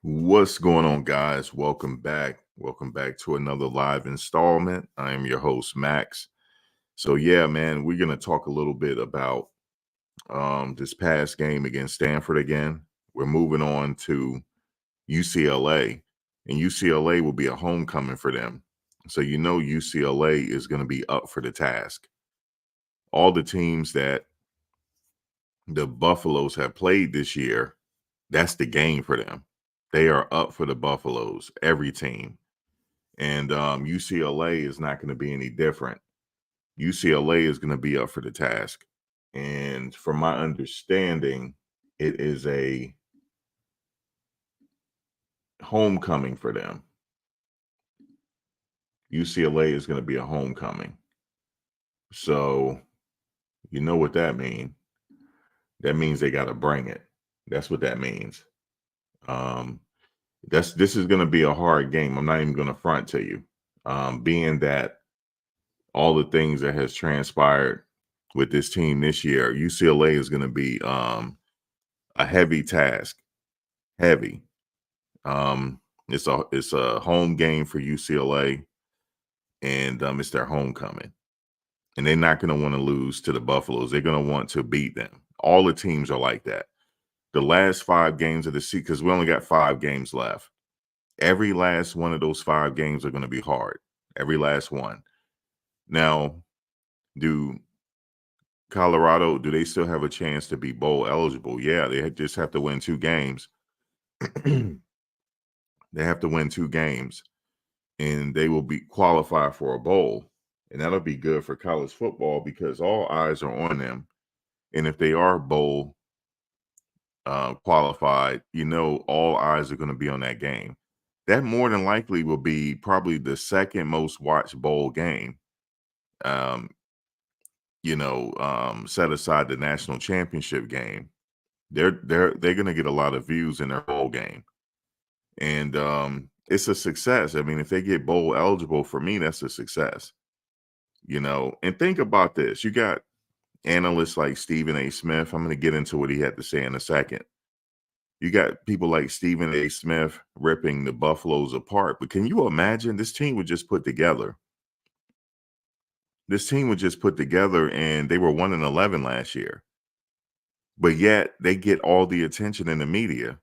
What's going on, guys? Welcome back. Welcome back to another live installment. I am your host, Max. So, yeah, man, we're going to talk a little bit about this past game against Stanford again. We're moving on to UCLA, and UCLA will be a homecoming for them. So, UCLA is going to be up for the task. All the teams that the Buffaloes have played this year, that's the game for them. They are up for the Buffaloes, every team. And UCLA is not going to be any different. UCLA is going to be up for the task. And from my understanding, it is a homecoming for them. UCLA is going to be a homecoming. So, you know what that means? That means they got to bring it. That's what that means. This is going to be a hard game. I'm not even going to front to you. Being that all the things that has transpired with this team this year, UCLA is going to be a heavy task. Heavy. It's a home game for UCLA, and it's their homecoming. And they're not going to want to lose to the Buffaloes. They're going to want to beat them. All the teams are like that. The last 5 games of the season, because we only got 5 games left. Every last one of those 5 games are going to be hard. Every last one. Now, do they still have a chance to be bowl eligible? Yeah, they just have to win 2 games. They have to win 2 games, and they will be qualified for a bowl. And that'll be good for college football because all eyes are on them. And if they are bowl qualified, all eyes are going to be on that game. That more than likely will be probably the second most watched bowl game. Set aside the national championship game. They're going to get a lot of views in their bowl game. And it's a success. I mean, if they get bowl eligible, for me, that's a success. And think about this. You got analysts like Stephen A. Smith. I'm going to get into what he had to say in a second. You got people like Stephen A. Smith ripping the Buffaloes apart. But can you imagine this team was just put together? This team was just put together, and they were 1-11 last year. But yet they get all the attention in the media,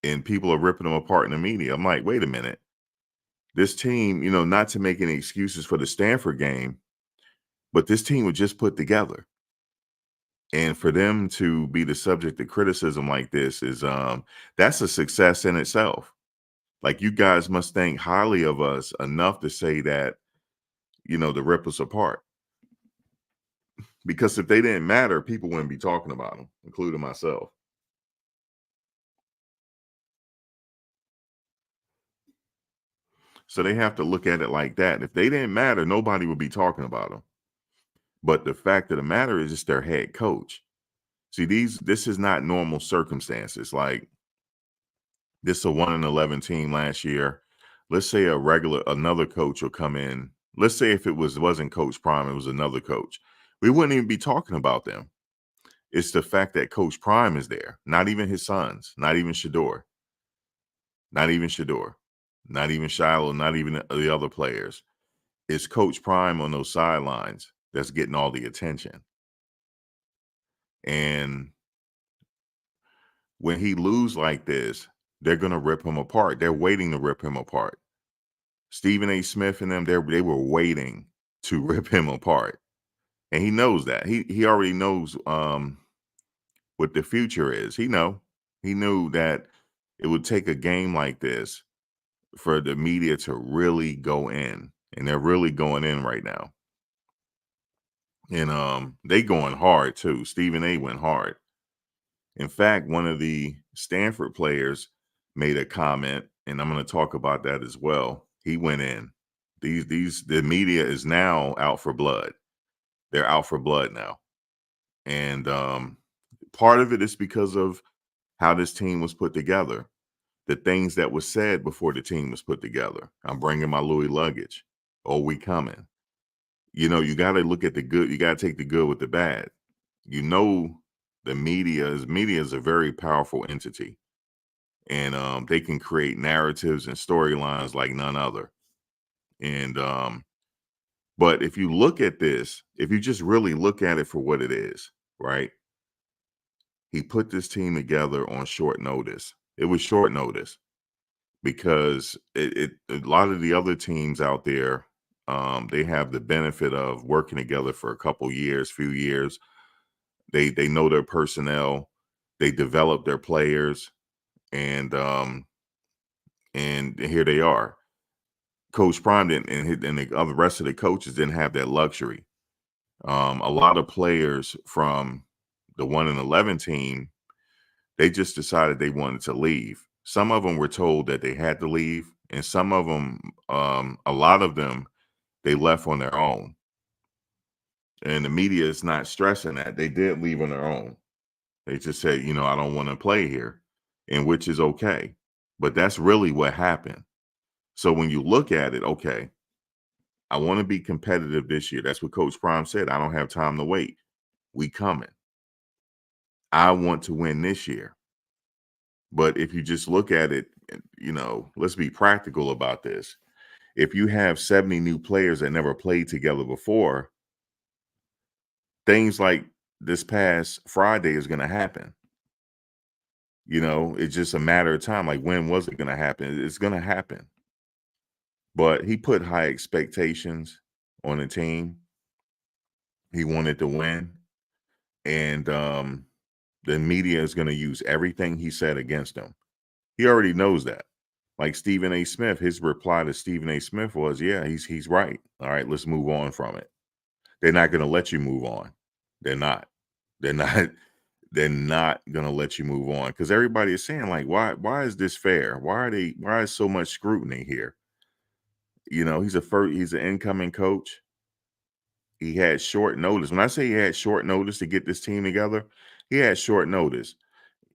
and people are ripping them apart in the media. I'm like, wait a minute. This team, not to make any excuses for the Stanford game, but this team was just put together. And for them to be the subject of criticism like this is that's a success in itself. Like, you guys must think highly of us enough to say that, to rip us apart. Because if they didn't matter, people wouldn't be talking about them, including myself. So they have to look at it like that. If they didn't matter, nobody would be talking about them. But the fact of the matter is, it's their head coach. See, this is not normal circumstances. Like, this is a 1-11 team last year. Let's say another coach will come in. Let's say if it wasn't Coach Prime, it was another coach. We wouldn't even be talking about them. It's the fact that Coach Prime is there. Not even his sons. Not even Shedeur. Not even Shedeur. Not even Shiloh. Not even the other players. It's Coach Prime on those sidelines that's getting all the attention. And when he loses like this, they're going to rip him apart. They're waiting to rip him apart. Stephen A. Smith and them, they were waiting to rip him apart. And he knows that. He already knows what the future is. He knew that it would take a game like this for the media to really go in. And they're really going in right now. And they going hard too. Stephen A. went hard. In fact, one of the Stanford players made a comment, and I'm going to talk about that as well. He went in. The media is now out for blood. They're out for blood now. And part of it is because of how this team was put together. The things that was said before the team was put together. I'm bringing my Louis luggage. Oh, we coming. You got to look at the good. You got to take the good with the bad. The media is a very powerful entity. and they can create narratives and storylines like none other. And but if you look at this, if you just really look at it for what it is, right? He put this team together on short notice. It was short notice because a lot of the other teams out there, they have the benefit of working together for a couple years, few years. They know their personnel, they develop their players, and here they are. Coach Prime didn't, and the other rest of the coaches didn't have that luxury. A lot of players from the 1-11 team, they just decided they wanted to leave. Some of them were told that they had to leave, and some of them, a lot of them, they left on their own. And the media is not stressing that. They did leave on their own. They just said, I don't want to play here, and which is okay. But that's really what happened. So when you look at it, okay, I want to be competitive this year. That's what Coach Prime said. I don't have time to wait. We coming. I want to win this year. But if you just look at it, let's be practical about this. If you have 70 new players that never played together before, things like this past Friday is going to happen. It's just a matter of time. Like, when was it going to happen? It's going to happen. But he put high expectations on the team. He wanted to win. And the media is going to use everything he said against him. He already knows that. Like Stephen A. Smith, his reply to Stephen A. Smith was, yeah, he's right. All right, let's move on from it. They're not going to let you move on. They're not. They're not. They're not going to let you move on, because everybody is saying, like, why is this fair? Why is so much scrutiny here? He's an incoming coach. He had short notice. When I say he had short notice to get this team together, he had short notice.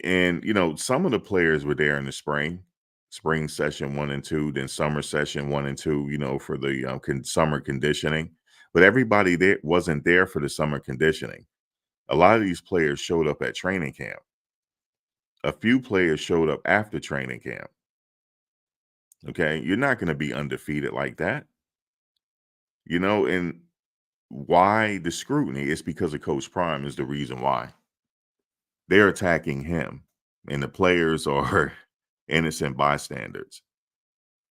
And, some of the players were there in the spring session 1 and 2, then summer session 1 and 2, for the summer conditioning. But everybody there wasn't there for the summer conditioning. A lot of these players showed up at training camp. A few players showed up after training camp. Okay. You're not going to be undefeated like that. And why the scrutiny? It's because of Coach Prime is the reason why. They're attacking him, and the players are innocent bystanders.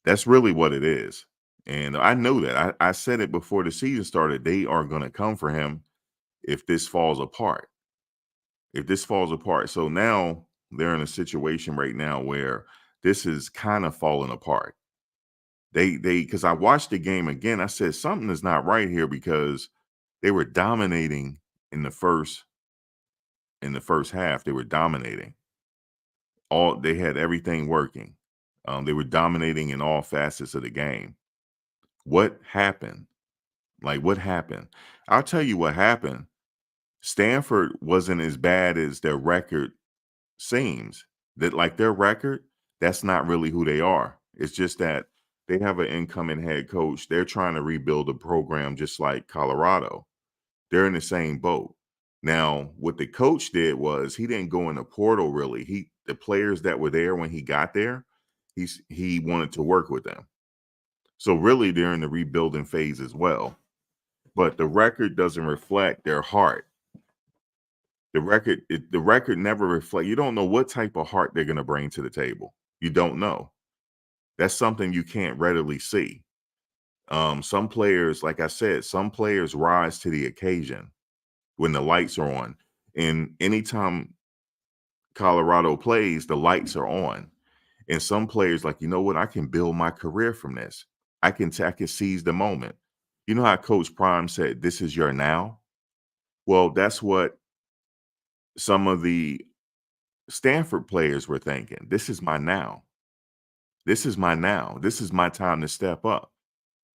That's really what it is. And I know that. I said it before the season started. They are going to come for him if this falls apart. So now they're in a situation right now where this is kind of falling apart. Because I watched the game again, I said something is not right here, because they were dominating in the first half. They were dominating. They had everything working. They were dominating in all facets of the game. What happened? Like, what happened? I'll tell you what happened. Stanford wasn't as bad as their record seems. That, like, their record, that's not really who they are. It's just that they have an incoming head coach. They're trying to rebuild a program just like Colorado. They're in the same boat. Now, what the coach did was he didn't go in the portal really. The players that were there when he got there, he wanted to work with them. So really, they're in the rebuilding phase as well. But the record doesn't reflect their heart. The record never reflects. You don't know what type of heart they're going to bring to the table. You don't know. That's something you can't readily see. Some players, like I said, some players rise to the occasion when the lights are on. And anytime Colorado plays, the lights are on. And some players, like, you know what? I can build my career from this. I can seize the moment. You know how Coach Prime said, "This is your now." Well, that's what some of the Stanford players were thinking. This is my now. This is my now. This is my time to step up.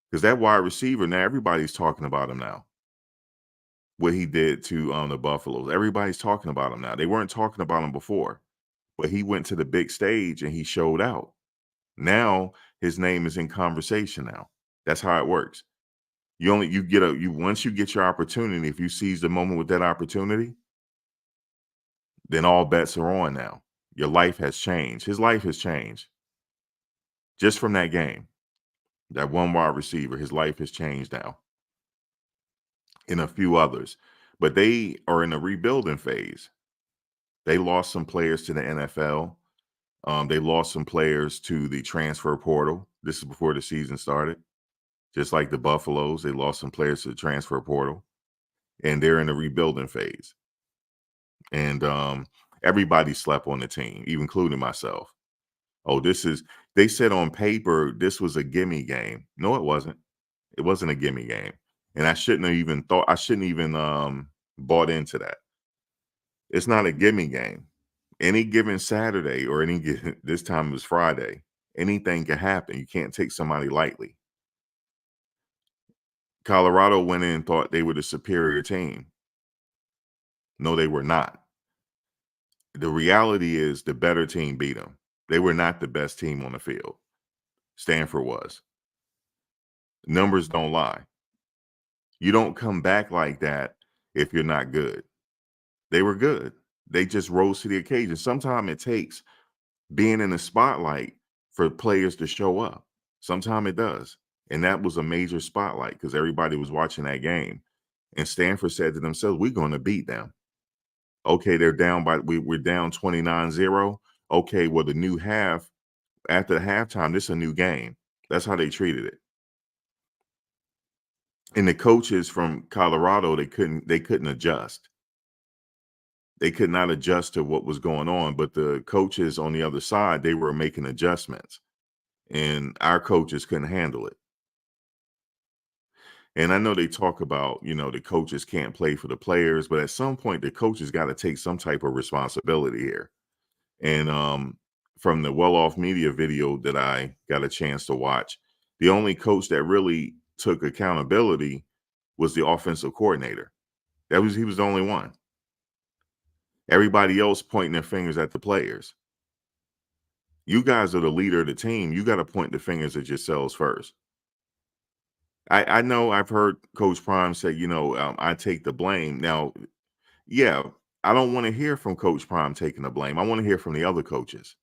Because that wide receiver, now everybody's talking about him now. What he did to the Buffaloes. Everybody's talking about him now. They weren't talking about him before, but he went to the big stage and he showed out. Now his name is in conversation now. That's how it works. Once you get your opportunity, if you seize the moment with that opportunity, then all bets are on now. Your life has changed. His life has changed just from that game. That one wide receiver, his life has changed now, and a few others. But they are in a rebuilding phase. They lost some players to the NFL. They lost some players to the transfer portal. This is before the season started. Just like the Buffaloes, they lost some players to the transfer portal, and they're in a rebuilding phase. And everybody slept on the team, even including myself. Oh, they said on paper this was a gimme game. No, it wasn't. It wasn't a gimme game. And I shouldn't even bought into that. It's not a gimme game. Any given Saturday or this time it was Friday, anything can happen. You can't take somebody lightly. Colorado went in and thought they were the superior team. No, they were not. The reality is the better team beat them. They were not the best team on the field. Stanford was. Numbers don't lie. You don't come back like that if you're not good. They were good. They just rose to the occasion. Sometimes it takes being in the spotlight for players to show up. Sometimes it does. And that was a major spotlight because everybody was watching that game. And Stanford said to themselves, we're going to beat them. Okay, they're down we're down 29-0. Okay, well, the new half, after the halftime, this is a new game. That's how they treated it. And the coaches from Colorado, they couldn't adjust. They could not adjust to what was going on. But the coaches on the other side, they were making adjustments. And our coaches couldn't handle it. And I know they talk about, the coaches can't play for the players, but at some point the coaches got to take some type of responsibility here. And from the Well-Off Media video that I got a chance to watch, the only coach that really took accountability was the offensive coordinator. He was the only one. Everybody else pointing their fingers at the players. You guys are the leader of the team. You got to point the fingers at yourselves first. I know I've heard Coach Prime say, I take the blame. Now, yeah, I don't want to hear from Coach Prime taking the blame. I want to hear from the other coaches.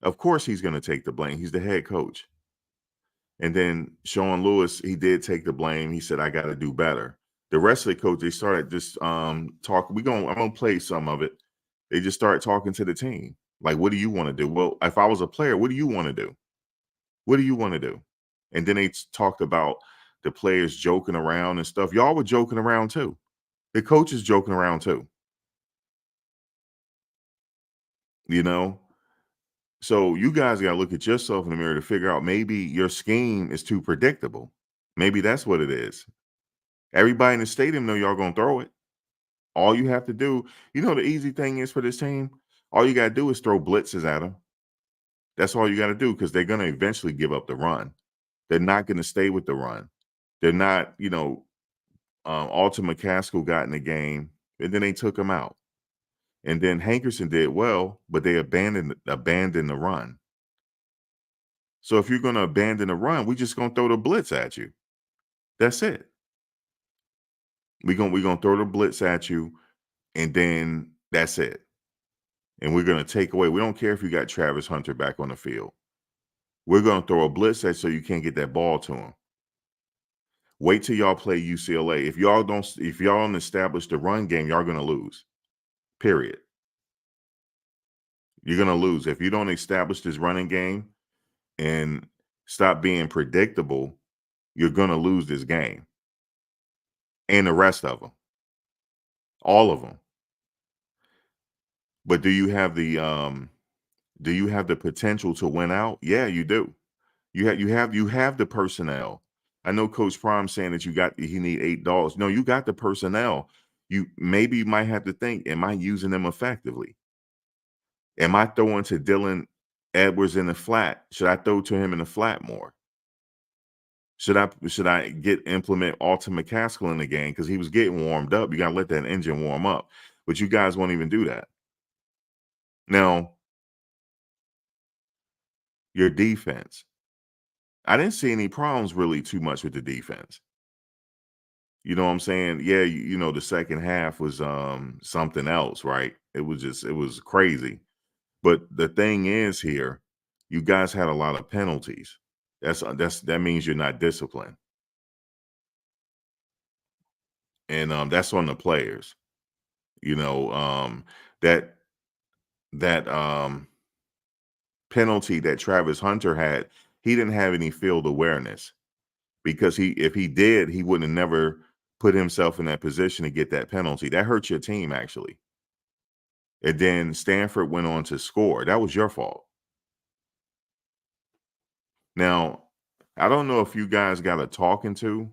Of course, he's going to take the blame. He's the head coach. And then Sean Lewis, he did take the blame. He said, I got to do better. The rest of the coach, they started just talking. I'm going to play some of it. They just started talking to the team. Like, what do you want to do? Well, if I was a player, what do you want to do? What do you want to do? And then they talked about the players joking around and stuff. Y'all were joking around too. The coaches joking around too. So you guys got to look at yourself in the mirror to figure out maybe your scheme is too predictable. Maybe that's what it is. Everybody in the stadium know y'all going to throw it. All you have to do, the easy thing is for this team, all you got to do is throw blitzes at them. That's all you got to do because they're going to eventually give up the run. They're not going to stay with the run. They're not, Alton McCaskill got in the game, and then they took him out. And then Hankerson did well, but they abandoned the run. So if you're going to abandon the run, we're just going to throw the blitz at you. That's it. We're going to throw the blitz at you, and then that's it. And we're going to take away. We don't care if you got Travis Hunter back on the field. We're going to throw a blitz at you so you can't get that ball to him. Wait till y'all play UCLA. If y'all don't establish the run game, y'all going to lose. Period. You're going to lose. If you don't establish this running game and stop being predictable, you're going to lose this game. And the rest of them. All of them. But do you have the potential to win out? Yeah, you do. You have the personnel. I know Coach Prime saying that he need $8. No, you got the personnel. You might have to think, am I using them effectively? Am I throwing to Dylan Edwards in the flat? Should I throw to him in the flat more? Should I implement Alton McCaskill in the game because he was getting warmed up? You got to let that engine warm up. But you guys won't even do that. Now, your defense. I didn't see any problems really too much with the defense. You know what I'm saying? Yeah, the second half was something else, right? It was crazy. But the thing is here, you guys had a lot of penalties. That means you're not disciplined. And that's on the players. You know, that that penalty that Travis Hunter had, he didn't have any field awareness because if he did, he would have never put himself in that position to get that penalty. That hurt your team actually. And then Stanford went on to score. That was your fault. Now, I don't know if you guys got a talking to,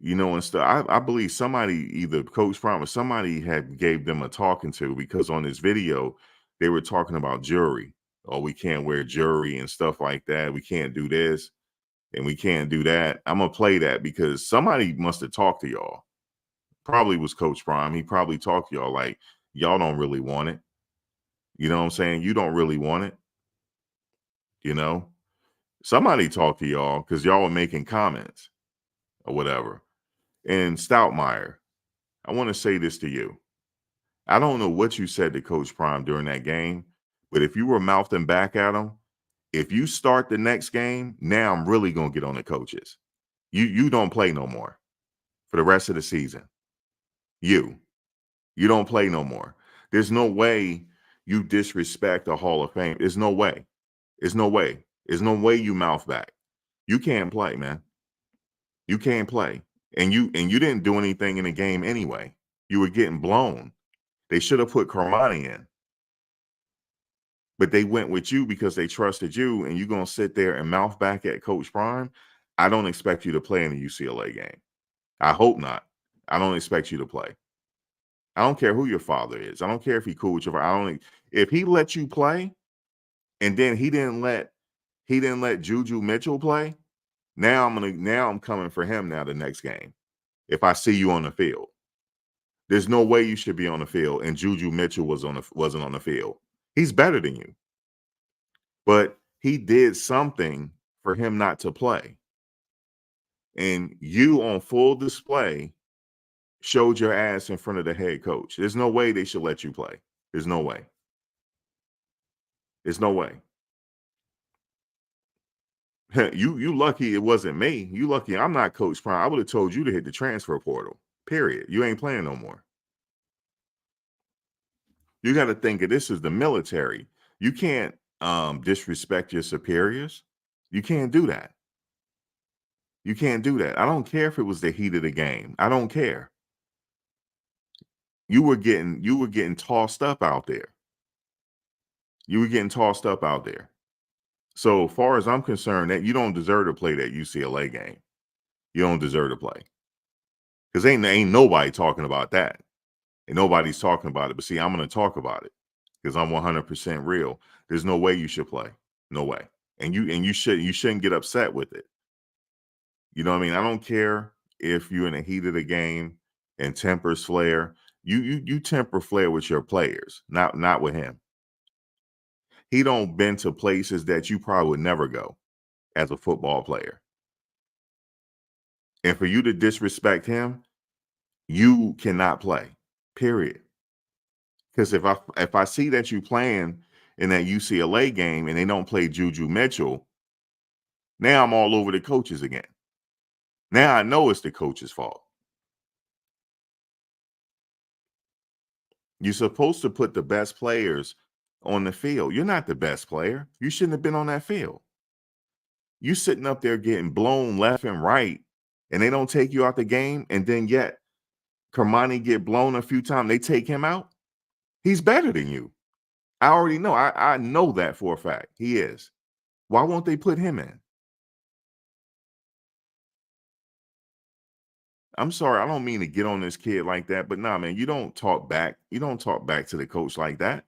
and stuff. I believe somebody, either Coach Prime or somebody, had gave them a talking to, because on this video they were talking about jury. Oh, we can't wear jury and stuff like that. We can't do this and we can't do that. I'm gonna play that because somebody must have talked to y'all. Probably was Coach Prime. He probably talked to y'all like, y'all don't really want it. You know what I'm saying? You don't really want it. You know, somebody talked to y'all because y'all were making comments or whatever. And Stoutmeyer, I want to say this to you. I don't know what you said to Coach Prime during that game, but if you were mouthing back at him, if you start the next game, now I'm really gonna get on the coaches. You don't play no more for the rest of the season. You don't play no more. There's no way you disrespect a Hall of Fame. There's no way. There's no way. There's no way you mouth back. You can't play, man. You can't play. And you didn't do anything in the game anyway. You were getting blown. They should have put Carmani in. But they went with you because they trusted you, and you're gonna sit there and mouth back at Coach Prime. I don't expect you to play in the UCLA game. I hope not. I don't expect you to play. I don't care who your father is. I don't care if he cool with your. If he let you play, and then he didn't let Juju Mitchell play. Now I'm coming for him now the next game. If I see you on the field, there's no way you should be on the field, and Juju Mitchell wasn't on the field. He's better than you, but he did something for him not to play, and you on full display showed your ass in front of the head coach. There's no way they should let you play. There's no way. There's no way. You lucky it wasn't me. You lucky I'm not Coach Prime. I would have told you to hit the transfer portal. Period. You ain't playing no more. You got to think of this as the military. You can't disrespect your superiors. You can't do that. You can't do that. I don't care if it was the heat of the game. I don't care. You were getting tossed up out there. You were getting tossed up out there. So far as I'm concerned, that you don't deserve to play that UCLA game. You don't deserve to play. Because ain't nobody talking about that. And nobody's talking about it. But see, I'm going to talk about it because I'm 100% real. There's no way you should play. No way. And you shouldn't get upset with it. You know what I mean? I don't care if you're in the heat of the game and tempers flare. You temper flare with your players, not with him. He don't been to places that you probably would never go as a football player. And for you to disrespect him, you cannot play. Period. Because if I see that you playing in that UCLA game and they don't play Juju Mitchell, now I'm all over the coaches again. Now I know it's the coach's fault. You're supposed to put the best players on the field. You're not the best player. You shouldn't have been on that field. You sitting up there getting blown left and right, and they don't take you out the game, and then yet Kermani get blown a few times. They take him out. He's better than you. I already know. I know that for a fact. He is. Why won't they put him in? I'm sorry, I don't mean to get on this kid like that, but nah, man, you don't talk back. You don't talk back to the coach like that.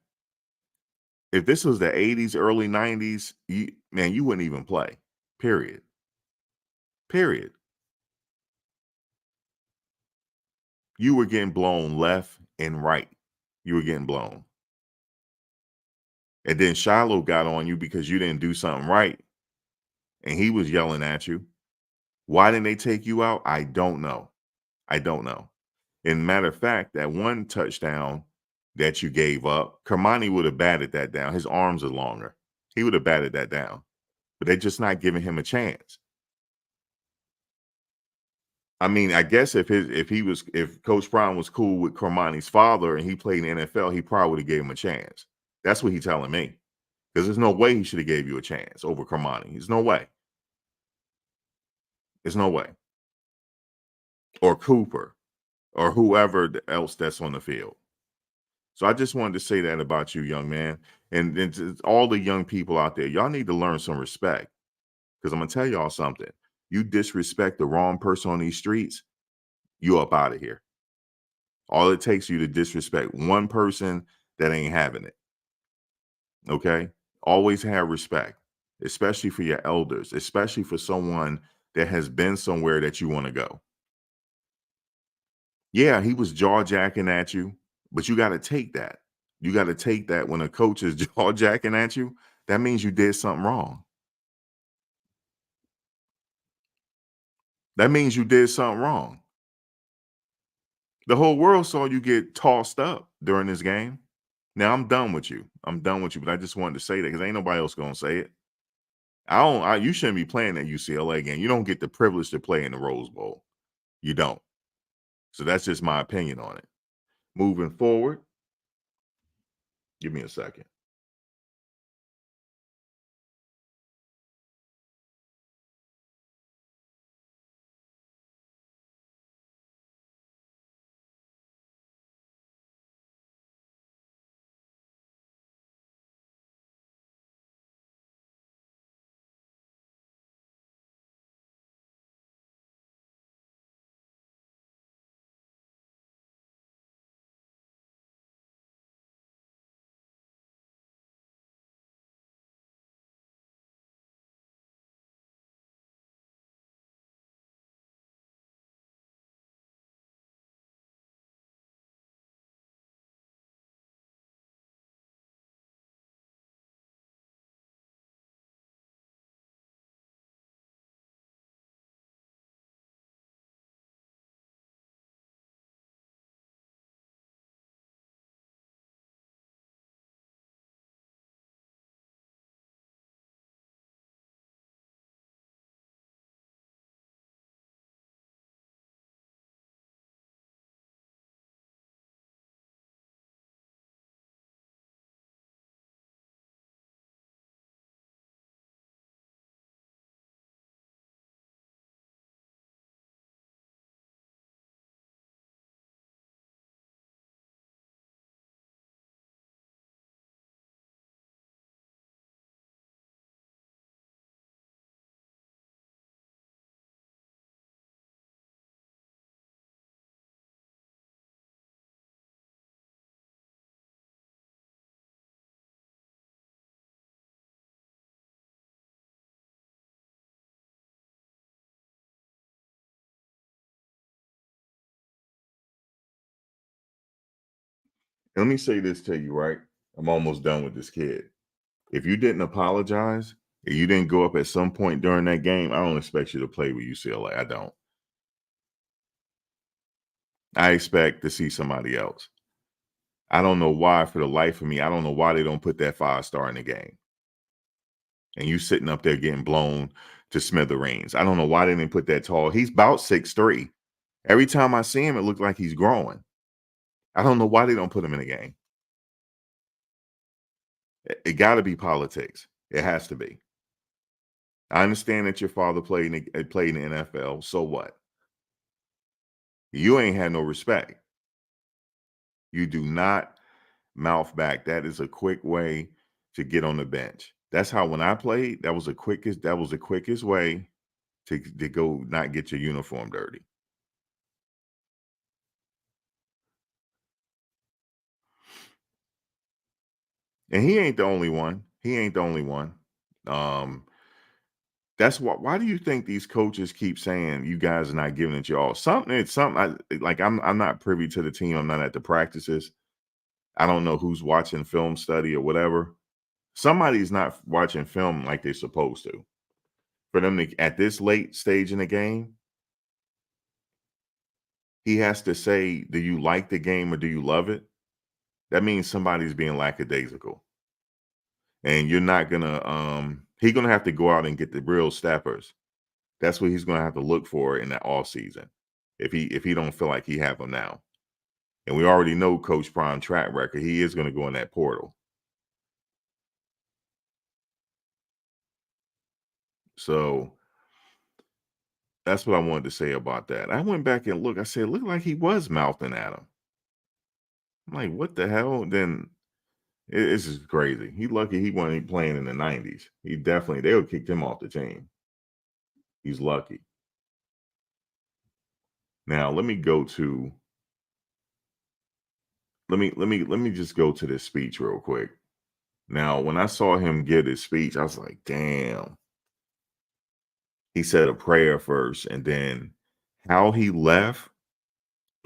If this was the 80s, early 90s, man, you wouldn't even play. Period. Period. You were getting blown left and right. You were getting blown. And then Shiloh got on you because you didn't do something right. And he was yelling at you. Why didn't they take you out? I don't know. I don't know. And matter of fact, that one touchdown, that you gave up. Kermani would have batted that down. His arms are longer. He would have batted that down. But they're just not giving him a chance. I mean, I guess if Coach Brown was cool with Kermani's father and he played in the NFL, he probably would have gave him a chance. That's what he's telling me. Because there's no way he should have gave you a chance over Kermani. There's no way. There's no way. Or Cooper or whoever else that's on the field. So I just wanted to say that about you, young man. And to all the young people out there, y'all need to learn some respect. Because I'm going to tell y'all something. You disrespect the wrong person on these streets, you up out of here. All it takes you to disrespect one person that ain't having it. Okay? Always have respect, especially for your elders, especially for someone that has been somewhere that you want to go. Yeah, he was jaw jacking at you, but you got to take that. You got to take that when a coach is jaw jacking at you. That means you did something wrong. That means you did something wrong. The whole world saw you get tossed up during this game. Now I'm done with you. I'm done with you, but I just wanted to say that because ain't nobody else gonna say it. You shouldn't be playing that UCLA game. You don't get the privilege to play in the Rose Bowl. You don't. So that's just my opinion on it. Moving forward, give me a second. Let me say this to you, right? I'm almost done with this kid. If you didn't apologize, if you didn't go up at some point during that game, I don't expect you to play with UCLA. I don't. I expect to see somebody else. I don't know why, for the life of me, I don't know why they don't put that 5-star in the game. And you sitting up there getting blown to smithereens. I don't know why they didn't put that tall. He's about 6'3". Every time I see him, it looks like he's growing. I don't know why they don't put him in the game. It got to be politics. It has to be. I understand that your father played in the NFL. So what? You ain't had no respect. You do not mouth back. That is a quick way to get on the bench. That's how when I played, that was the quickest way to go not get your uniform dirty. And he ain't the only one. He ain't the only one. Um, that's why do you think these coaches keep saying you guys are not giving it your all? I'm not privy to the team. I'm not at the practices. I don't know who's watching film study or whatever. Somebody's not watching film like they're supposed to. For them to at this late stage in the game, he has to say, do you like the game or do you love it? that means somebody's being lackadaisical. And you're not gonna he's gonna have to go out and get the real steppers. That's what he's gonna have to look for in the off season if he don't feel like he have them now. And we already know Coach Prime track record. He is gonna go in that portal. So that's what I wanted to say about that. I went back and looked. I said, looked like he was mouthing at him. I'm like, what the hell? Then it's just crazy. He lucky he wasn't playing in the 90s. They would have kicked him off the team. He's lucky. Now let me just go to this speech real quick. Now, when I saw him give his speech, I was like, damn. He said a prayer first, and then how he left.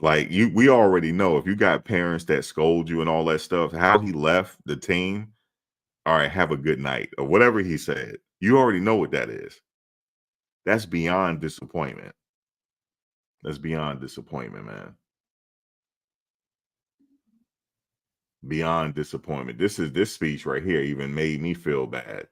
Like we already know if you got parents that scold you and all that stuff, how he left the team. All right, have a good night or whatever he said. You already know what that is. That's beyond disappointment. That's beyond disappointment, man. Beyond disappointment. This speech right here even made me feel bad.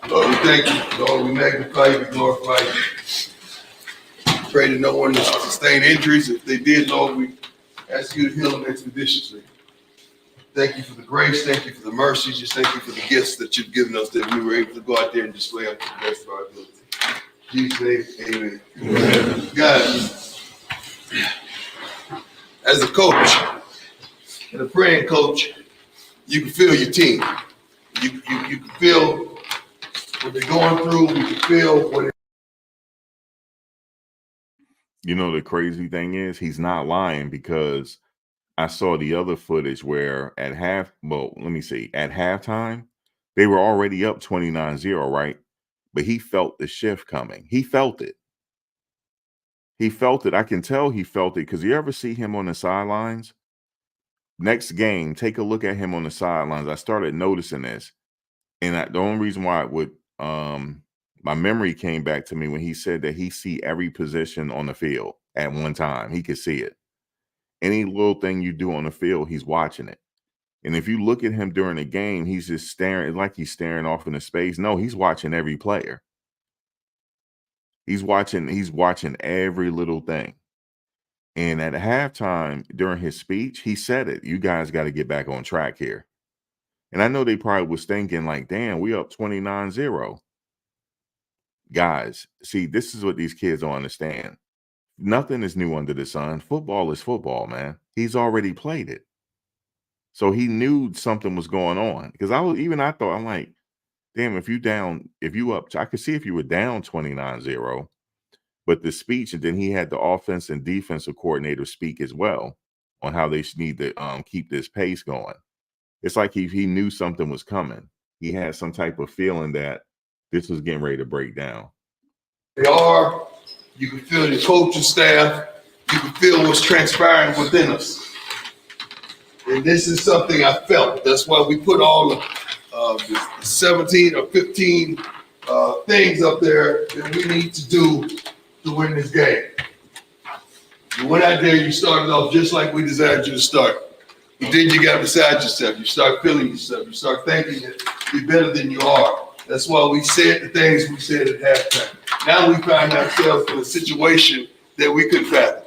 Lord, we thank you. Lord, we magnify you, we glorify you. Pray that no one will sustain injuries. If they did, Lord, we ask you to heal them expeditiously. Thank you for the grace. Thank you for the mercies. Just thank you for the gifts that you've given us that we were able to go out there and display up to the best of our ability. In Jesus' name, amen. Amen. Guys, as a coach and a praying coach, you can feel your team. You can feel what they're going through. You can feel what You know, the crazy thing is he's not lying, because I saw the other footage where at halftime, they were already up 29-0, right? But he felt the shift coming. He felt it. He felt it. I can tell he felt it, because you ever see him on the sidelines? Next game, take a look at him on the sidelines. I started noticing this. And the only reason why it would my memory came back to me when he said that he see every position on the field at one time. He could see it. Any little thing you do on the field, he's watching it. And if you look at him during the game, he's just staring, like he's staring off into space. No, he's watching every player. He's watching every little thing. And at halftime, during his speech, he said it. You guys got to get back on track here. And I know they probably was thinking like, damn, we up 29-0. Guys, see, this is what these kids don't understand. Nothing is new under the sun. Football is football, man. He's already played it. So he knew something was going on. Because I thought, I'm like, damn, if you up, I could see if you were down 29-0. But the speech, and then he had the offense and defensive coordinator speak as well on how they need to keep this pace going. It's like he knew something was coming. He had some type of feeling that this was getting ready to break down. they are. You can feel the coaching staff. You can feel what's transpiring within us. And this is something I felt. That's why we put all the 17 or 15 things up there that we need to do to win this game. You went out there, you started off just like we desired you to start. But then you got beside yourself. You start feeling yourself. You start thinking that you're better than you are. That's why we said the things we said at halftime. Now we find ourselves in a situation that we couldn't fathom.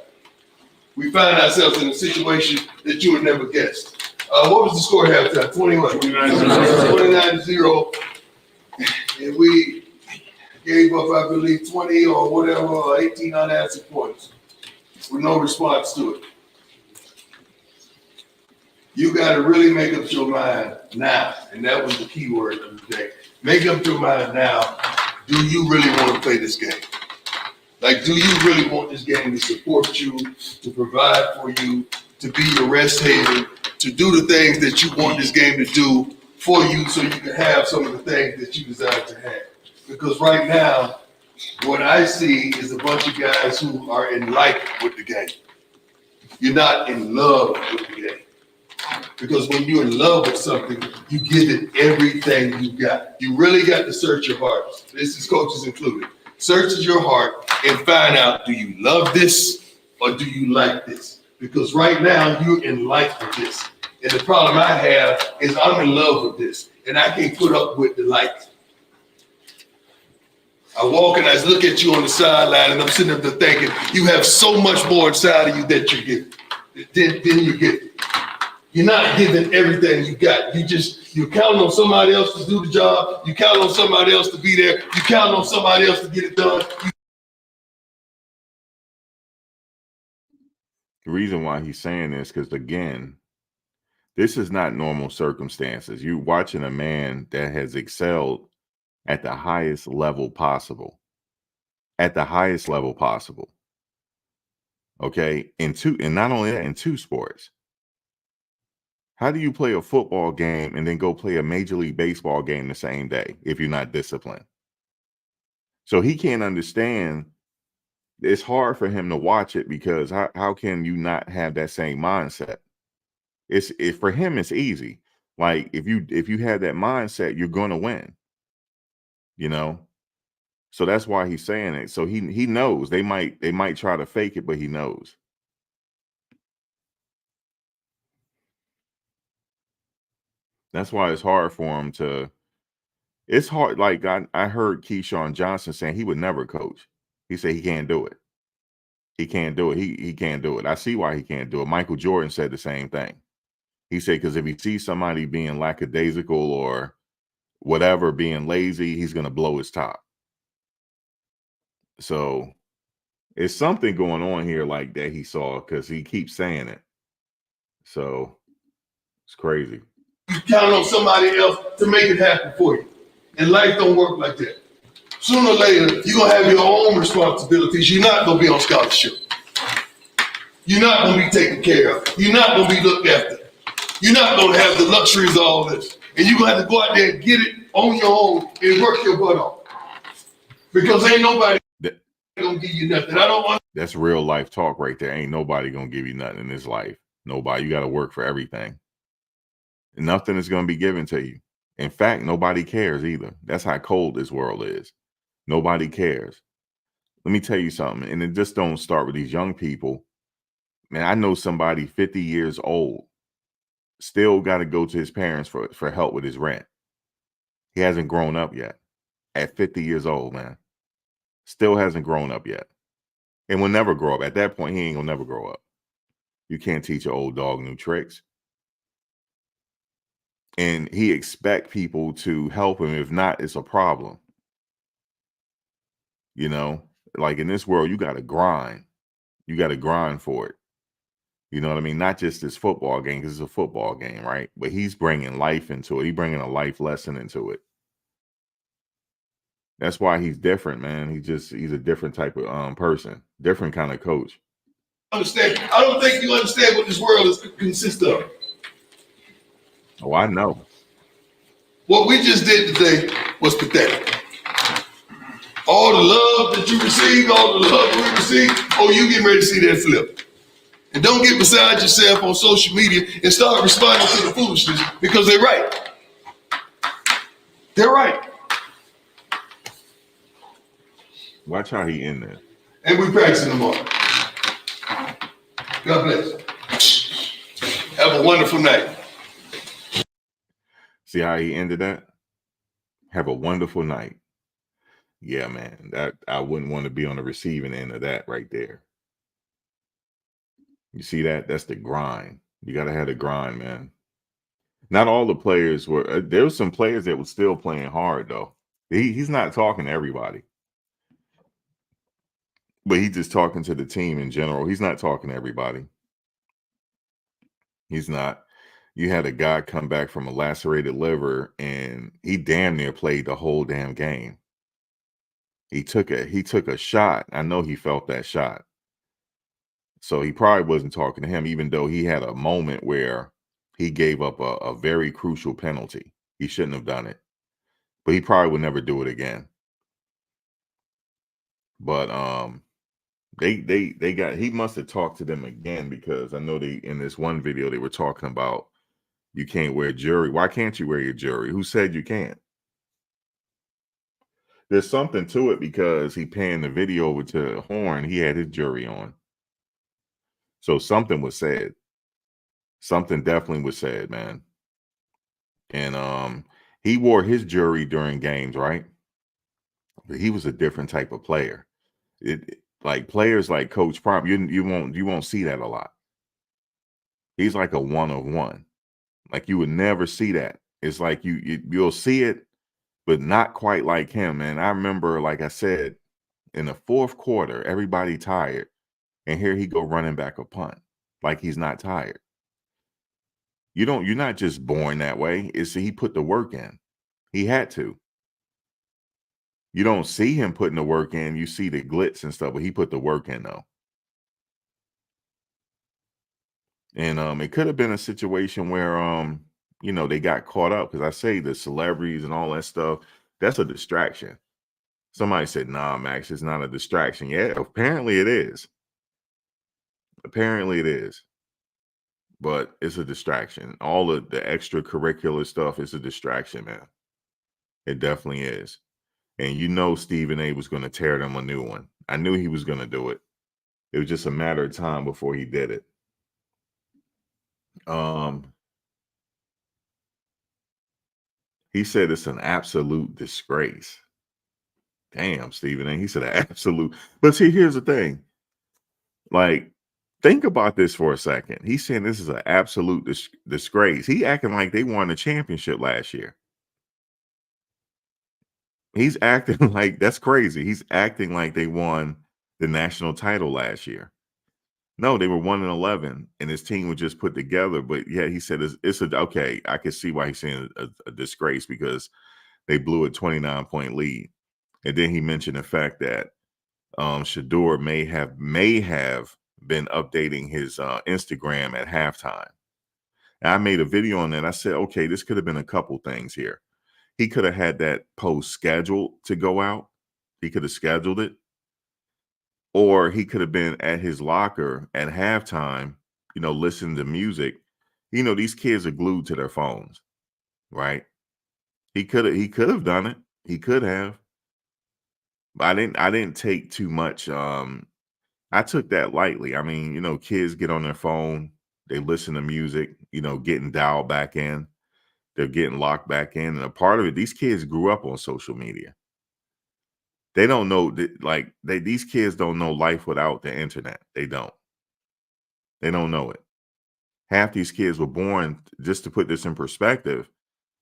We find ourselves in a situation that you would never guess. What was the score at halftime? 29-0. And we gave up, I believe, 20 or whatever, 18 unanswered points with no response to it. You got to really make up your mind now. And that was the key word of the day. Make up your mind now. Do you really want to play this game? Like, do you really want this game to support you, to provide for you, to be your rest haven, to do the things that you want this game to do for you so you can have some of the things that you desire to have? Because right now, what I see is a bunch of guys who are in like with the game. You're not in love with the game. Because when you're in love with something, you give it everything you got. You really got to search your heart. This is coaches included. search your heart and find out, do you love this or do you like this? Because right now you're in life with this. And the problem I have is I'm in love with this and I can't put up with the like. I walk and I look at you on the sideline and I'm sitting up there thinking, you have so much more inside of you that you get than you get. You're not giving everything you got. You're counting on somebody else to do the job. You count on somebody else to be there. You count on somebody else to get it done. The reason why he's saying this, because again, this is not normal circumstances. You're watching a man that has excelled at the highest level possible. At the highest level possible. Okay. And not only that, in two sports. How do you play a football game and then go play a Major League Baseball game the same day if you're not disciplined? So he can't understand. It's hard for him to watch it because how can you not have that same mindset? For him, it's easy. Like if you have that mindset, you're gonna win. You know? So that's why he's saying it. So he knows they might try to fake it, but he knows. That's why it's hard for him to. It's hard. Like I heard Keyshawn Johnson saying he would never coach. He said he can't do it. He can't do it. He can't do it. I see why he can't do it. Michael Jordan said the same thing. He said because if he sees somebody being lackadaisical or whatever, being lazy, he's gonna blow his top. So it's something going on here like that he saw because he keeps saying it. So it's crazy. You count on somebody else to make it happen for you. And life don't work like that. Sooner or later, you're going to have your own responsibilities. You're not going to be on scholarship. You're not going to be taken care of. You're not going to be looked after. You're not going to have the luxuries of all this. And you're going to have to go out there and get it on your own and work your butt off. Because ain't nobody going to give you nothing. That's real life talk right there. Ain't nobody going to give you nothing in this life. Nobody. You got to work for everything. Nothing is going to be given to you. In fact, nobody cares either. That's how cold this world is. Nobody cares. Let me tell you something. And it just don't start with these young people. Man, I know somebody 50 years old still got to go to his parents for help with his rent. He hasn't grown up yet. At 50 years old, man. Still hasn't grown up yet. And will never grow up. At that point, he ain't going to never grow up. You can't teach an old dog new tricks. And he expect people to help him. If not, it's a problem. You know, like in this world, you got to grind. You got to grind for it. You know what I mean? Not just this football game, because it's a football game, right? But he's bringing life into it. He's bringing a life lesson into it. That's why he's different, man. He's a different type of person, different kind of coach. Understand? I don't think you understand what this world consists of. Oh, I know. What we just did today was pathetic. All the love that you received, all the love we received, you getting ready to see that flip. And don't get beside yourself on social media and start responding to the foolishness because they're right. They're right. Watch how he end there. And we practicing tomorrow. God bless. Have a wonderful night. See how he ended that? Have a wonderful night. Yeah, man. That I wouldn't want to be on the receiving end of that right there. You see that? That's the grind. You got to have the grind, man. Not all the players were. There were some players that were still playing hard, though. He's not talking to everybody. But he's just talking to the team in general. He's not talking to everybody. He's not. You had a guy come back from a lacerated liver, and he damn near played the whole damn game. He took a shot. I know he felt that shot. So he probably wasn't talking to him, even though he had a moment where he gave up a very crucial penalty. He shouldn't have done it. But he probably would never do it again. But he must have talked to them again, because I know in this one video they were talking about you can't wear jewelry. Why can't you wear your jewelry? Who said you can't? There's something to it because he panned the video over to Horn. He had his jury on. So something was said. Something definitely was said, man. And he wore his jury during games, right? But he was a different type of player. Like players like Coach Prime, you won't see that a lot. He's like a one of one. Like you would never see that. It's like you'll see it, but not quite like him. And I remember, like I said, in the fourth quarter, everybody tired, and here he go running back a punt, like he's not tired. You're not just born that way. It's he put the work in. He had to. You don't see him putting the work in. You see the glitz and stuff, but he put the work in though. And it could have been a situation where they got caught up because I say the celebrities and all that stuff, that's a distraction. Somebody said, nah, Max, it's not a distraction. Yeah, apparently it is. Apparently it is. But it's a distraction. All of the extracurricular stuff is a distraction, man. It definitely is. And Stephen A was going to tear them a new one. I knew he was going to do it. It was just a matter of time before he did it. He said it's an absolute disgrace. Damn, Stephen A. He said an absolute. But see, here's the thing. Like, think about this for a second. He's saying this is an absolute disgrace. He acting like they won the championship last year. He's acting like that's crazy. He's acting like they won the national title last year. No, they were 1-11, and his team was just put together. But yeah, he said it's okay. I can see why he's saying a disgrace because they blew a 29-point lead. And then he mentioned the fact that Shedeur may have been updating his Instagram at halftime. And I made a video on that. I said, okay, this could have been a couple things here. He could have had that post scheduled to go out. He could have scheduled it. Or he could have been at his locker at halftime, listening to music. These kids are glued to their phones, right? He could have done it. He could have. But I didn't take too much. I took that lightly. I mean, kids get on their phone, they listen to music, getting dialed back in, they're getting locked back in. And a part of it, these kids grew up on social media. They don't know these kids don't know life without the internet. They don't. They don't know it. Half these kids were born, just to put this in perspective,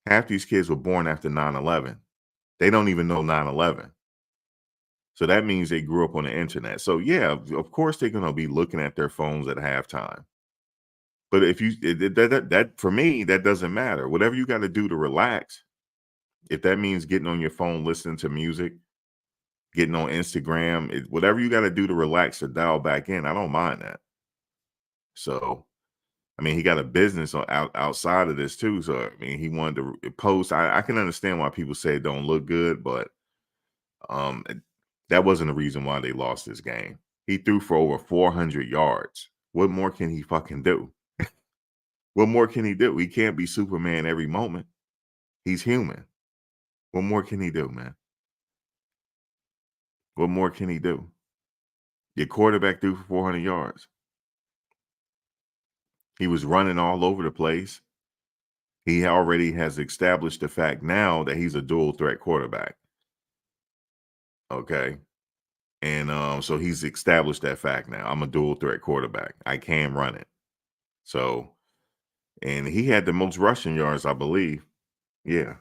half these kids were born after 9/11. They don't even know 9/11. So that means they grew up on the internet. So yeah, of course they're going to be looking at their phones at halftime. But if that for me, that doesn't matter. Whatever you got to do to relax, if that means getting on your phone, listening to music, getting on Instagram, whatever you got to do to relax to dial back in, I don't mind that. So, I mean, he got a business outside of this too. So, I mean, he wanted to post. I can understand why people say it don't look good, but that wasn't the reason why they lost this game. He threw for over 400 yards. What more can he fucking do? What more can he do? He can't be Superman every moment. He's human. What more can he do, man? What more can he do? Your quarterback threw for 400 yards. He was running all over the place. He already has established the fact now that he's a dual threat quarterback. Okay. And so he's established that fact now. I'm a dual threat quarterback. I can run it. So, and he had the most rushing yards, I believe. Yeah.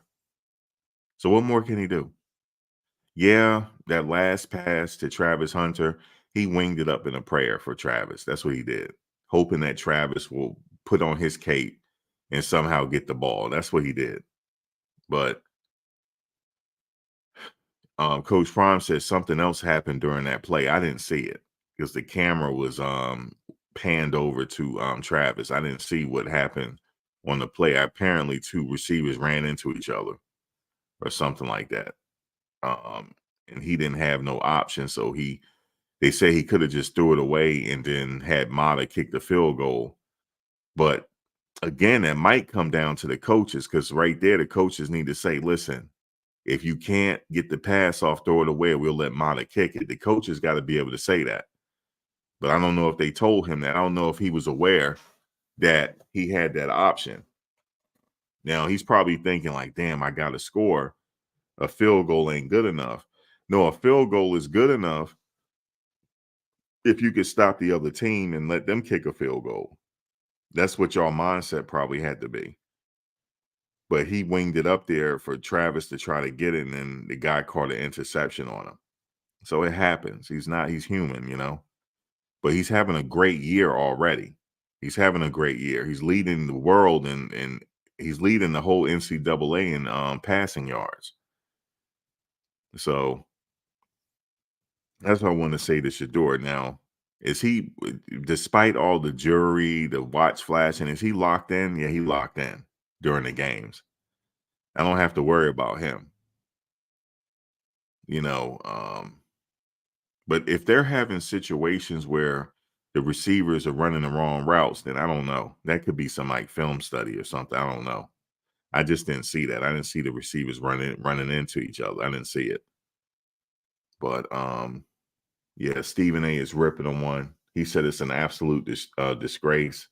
So what more can he do? Yeah, that last pass to Travis Hunter, he winged it up in a prayer for Travis. That's what he did, hoping that Travis will put on his cape and somehow get the ball. That's what he did. But Coach Prime said something else happened during that play. I didn't see it because the camera was panned over to Travis. I didn't see what happened on the play. Apparently, two receivers ran into each other or something like that. And he didn't have no option. So they say he could have just threw it away and then had Mata kick the field goal. But again, that might come down to the coaches because right there, the coaches need to say, listen, If you can't get the pass off, throw it away. We'll let Mata kick it. The coach has got to be able to say that. But I don't know if they told him that. I don't know if he was aware that he had that option. Now, he's probably thinking like, damn, I got to score. A field goal ain't good enough. No, a field goal is good enough if you could stop the other team and let them kick a field goal. That's what y'all mindset probably had to be. But he winged it up there for Travis to try to get it, and then the guy caught an interception on him. So it happens. He's human, you know. But he's having a great year already. He's having a great year. He's leading the world and he's leading the whole NCAA in passing yards. So that's what I want to say to Shedeur. Now, is he, despite all the jury, the watch flashing, is he locked in? Yeah, he locked in during the games. I don't have to worry about him. You know, but if they're having situations where the receivers are running the wrong routes, then I don't know. That could be some like film study or something. I don't know. I just didn't see that. I didn't see the receivers running into each other. I didn't see it. But yeah, Stephen A is ripping on one. He said it's an absolute disgrace,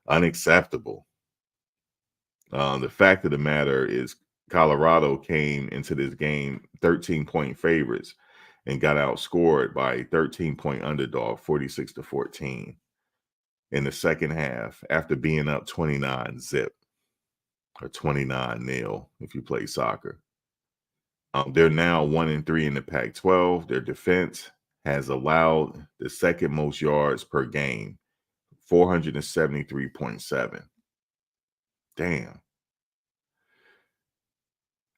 unacceptable. The fact of the matter is Colorado came into this game 13-point favorites and got outscored by a 13-point underdog, 46-14 in the second half after being up 29-0 or 29-0 if you play soccer. They're now 1-3 in the Pac-12. Their defense has allowed the second most yards per game, 473.7. Damn.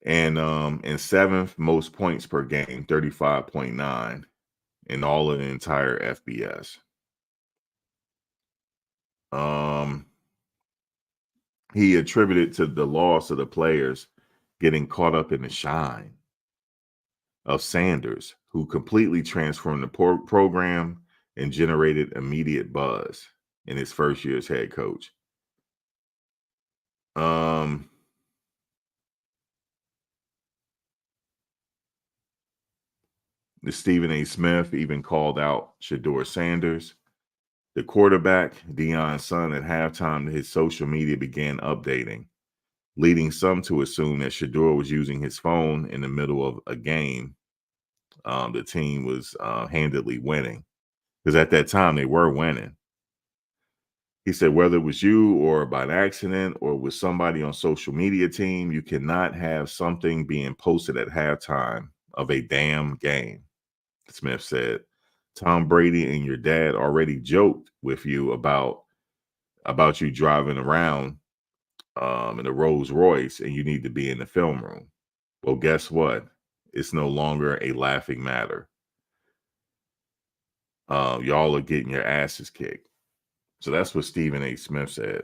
And seventh most points per game, 35.9 in all of the entire FBS. He attributed to the loss of the players getting caught up in the shine of Sanders, who completely transformed the program and generated immediate buzz in his first year as head coach. The Stephen A. Smith even called out Shedeur Sanders. The quarterback, Deion's son, at halftime, his social media began updating, leading some to assume that Shedeur was using his phone in the middle of a game. The team was handedly winning because at that time they were winning. He said, whether it was you or by accident or with somebody on social media team, you cannot have something being posted at halftime of a damn game. Smith said, Tom Brady and your dad already joked with you about you driving around in a Rolls Royce and you need to be in the film room. Well, guess what? It's no longer a laughing matter. Y'all are getting your asses kicked. So that's what Stephen A. Smith said.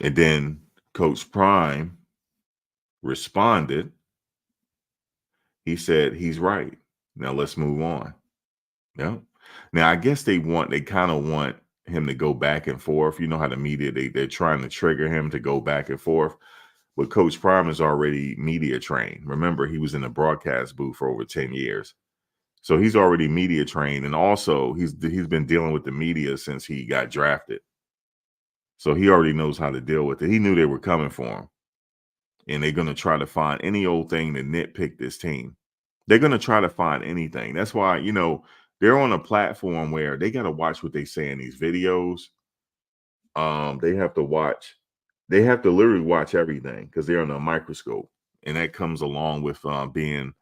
And then Coach Prime responded. He said, he's right. Now let's move on. Yeah. Now, I guess they kind of want him to go back and forth. You know how the media, they're trying to trigger him to go back and forth. But Coach Prime is already media trained. Remember, he was in the broadcast booth for over 10 years. So he's already media trained. And also he's been dealing with the media since he got drafted. So he already knows how to deal with it. He knew they were coming for him. And they're going to try to find any old thing to nitpick this team. They're going to try to find anything. That's why, you know, they're on a platform where they got to watch what they say in these videos. They have to literally watch everything because they're on a microscope. And that comes along with being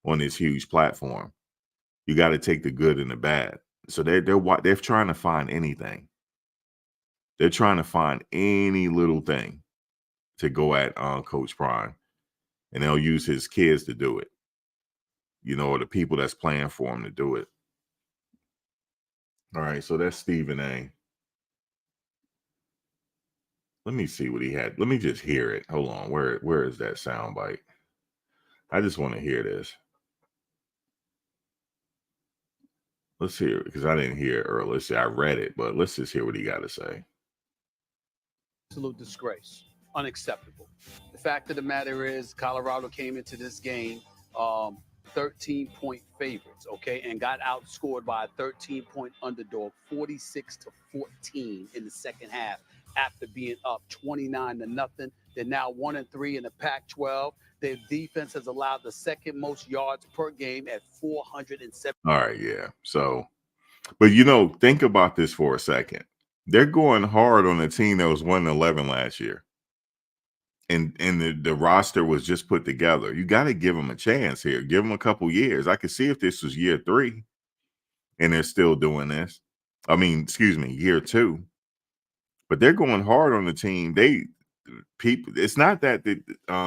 on this huge platform. You got to take the good and the bad. So they're trying to find anything. They're trying to find any little thing to go at Coach Prime. And they'll use his kids to do it. You know, or the people that's playing for him to do it. All right, so that's Stephen A. Let me see what he had. Let me just hear it. Hold on. Where is that sound bite? I just want to hear this. Let's hear it because I didn't hear it earlier. I read it, but let's just hear what he got to say. Absolute disgrace. unacceptable. The fact of the matter is, Colorado came into this game 13-point favorites, okay, and got outscored by a 13-point underdog, 46-14 in the second half, after being up 29-0. They're now 1-3 in the Pac-12. Their defense has allowed the second most yards per game at 407. All right, yeah. So, but think about this for a second. They're going hard on a team that was 1-11 last year. And the roster was just put together. You got to give them a chance here. Give them a couple years. I could see if this was year 3 and they're still doing this. I mean, excuse me, year 2. But they're going hard on the team. It's not that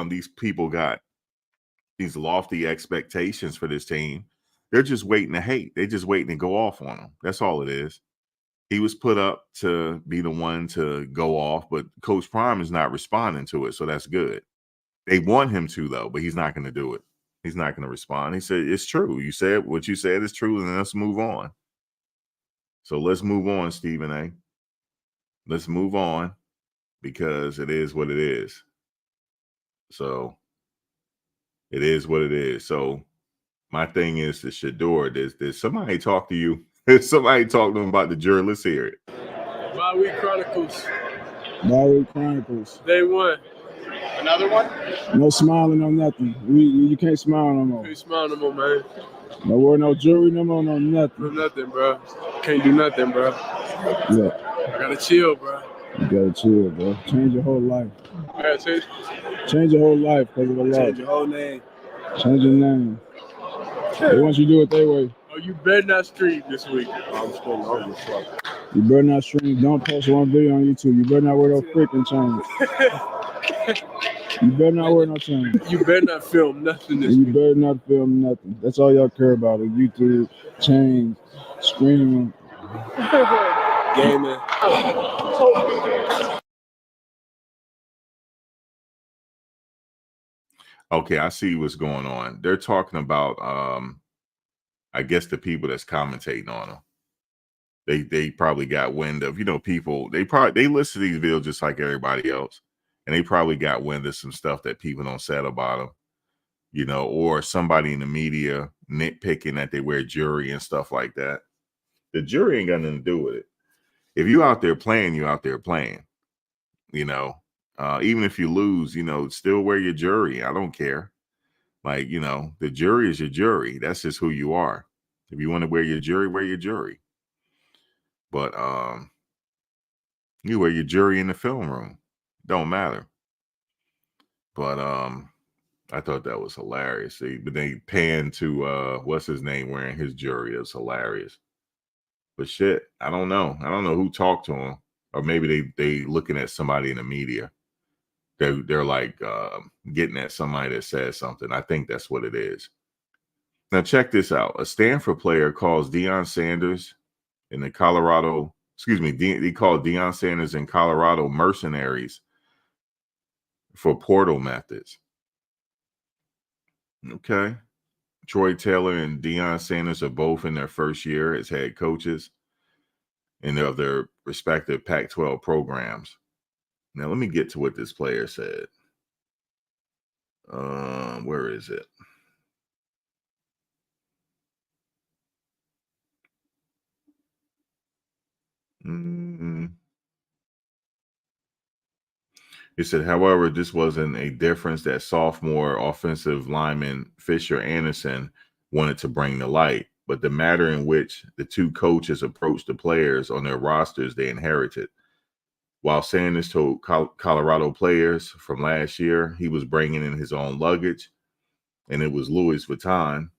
these people got these lofty expectations for this team. They're just waiting to hate. They're just waiting to go off on them. That's all it is. He was put up to be the one to go off, but Coach Prime is not responding to it, so that's good. They want him to, though, but he's not going to do it. He's not going to respond. He said, it's true. You said what you said is true, and let's move on. So let's move on, Stephen A. Let's move on, because it is what it is. So it is what it is. So my thing is to Shedeur, did somebody talk to you? Did somebody talk to him about the jury? Let's hear it. Bye-week Chronicles. Bye-week Chronicles. Day 1. Another one? No smiling, no nothing. You can't smile no more. Can't smile no more, man. No word, no jury, no more, no nothing. No nothing, bro. Can't do nothing, bro. Yeah. I gotta chill, bro. You gotta chill, bro. Change your whole life. I gotta change. Change your whole life because of the law. Change your whole name. Change your name. They want you to do it their way. Oh, you better not stream this week. I'm streaming over the fuck. You better not stream. Don't post one video on YouTube. You better not wear no freaking chains. You better not wear no chains. You better not film nothing this week. You better not film nothing. That's all y'all care about is YouTube, chains, streaming. Gaming. Okay, I see what's going on. They're talking about, I guess, the people that's commentating on them. They probably got wind of, people. They listen to these videos just like everybody else, and they probably got wind of some stuff that people don't said about them, or somebody in the media nitpicking that they wear jury and stuff like that. The jury ain't got nothing to do with it. If you out there playing, you out there playing. Even if you lose, still wear your jury. I don't care. Like, the jury is your jury. That's just who you are. If you want to wear your jury, wear your jury. But you wear your jury in the film room. Don't matter. But I thought that was hilarious. But they pan to what's his name wearing his jury. It's hilarious. But shit, I don't know. I don't know who talked to him. Or maybe they looking at somebody in the media. They're like getting at somebody that says something. I think that's what it is. Now check this out. A Stanford player calls Shedeur Sanders in the Colorado, he called Shedeur Sanders in Colorado mercenaries for portal methods. Okay. Troy Taylor and Shedeur Sanders are both in their first year as head coaches in their respective Pac-12 programs. Now, let me get to what this player said. Where is it? He said, however, this wasn't a difference that sophomore offensive lineman Fisher Anderson wanted to bring to light, but the matter in which the two coaches approached the players on their rosters they inherited. While Sanders told Colorado players from last year he was bringing in his own luggage, and it was Louis Vuitton,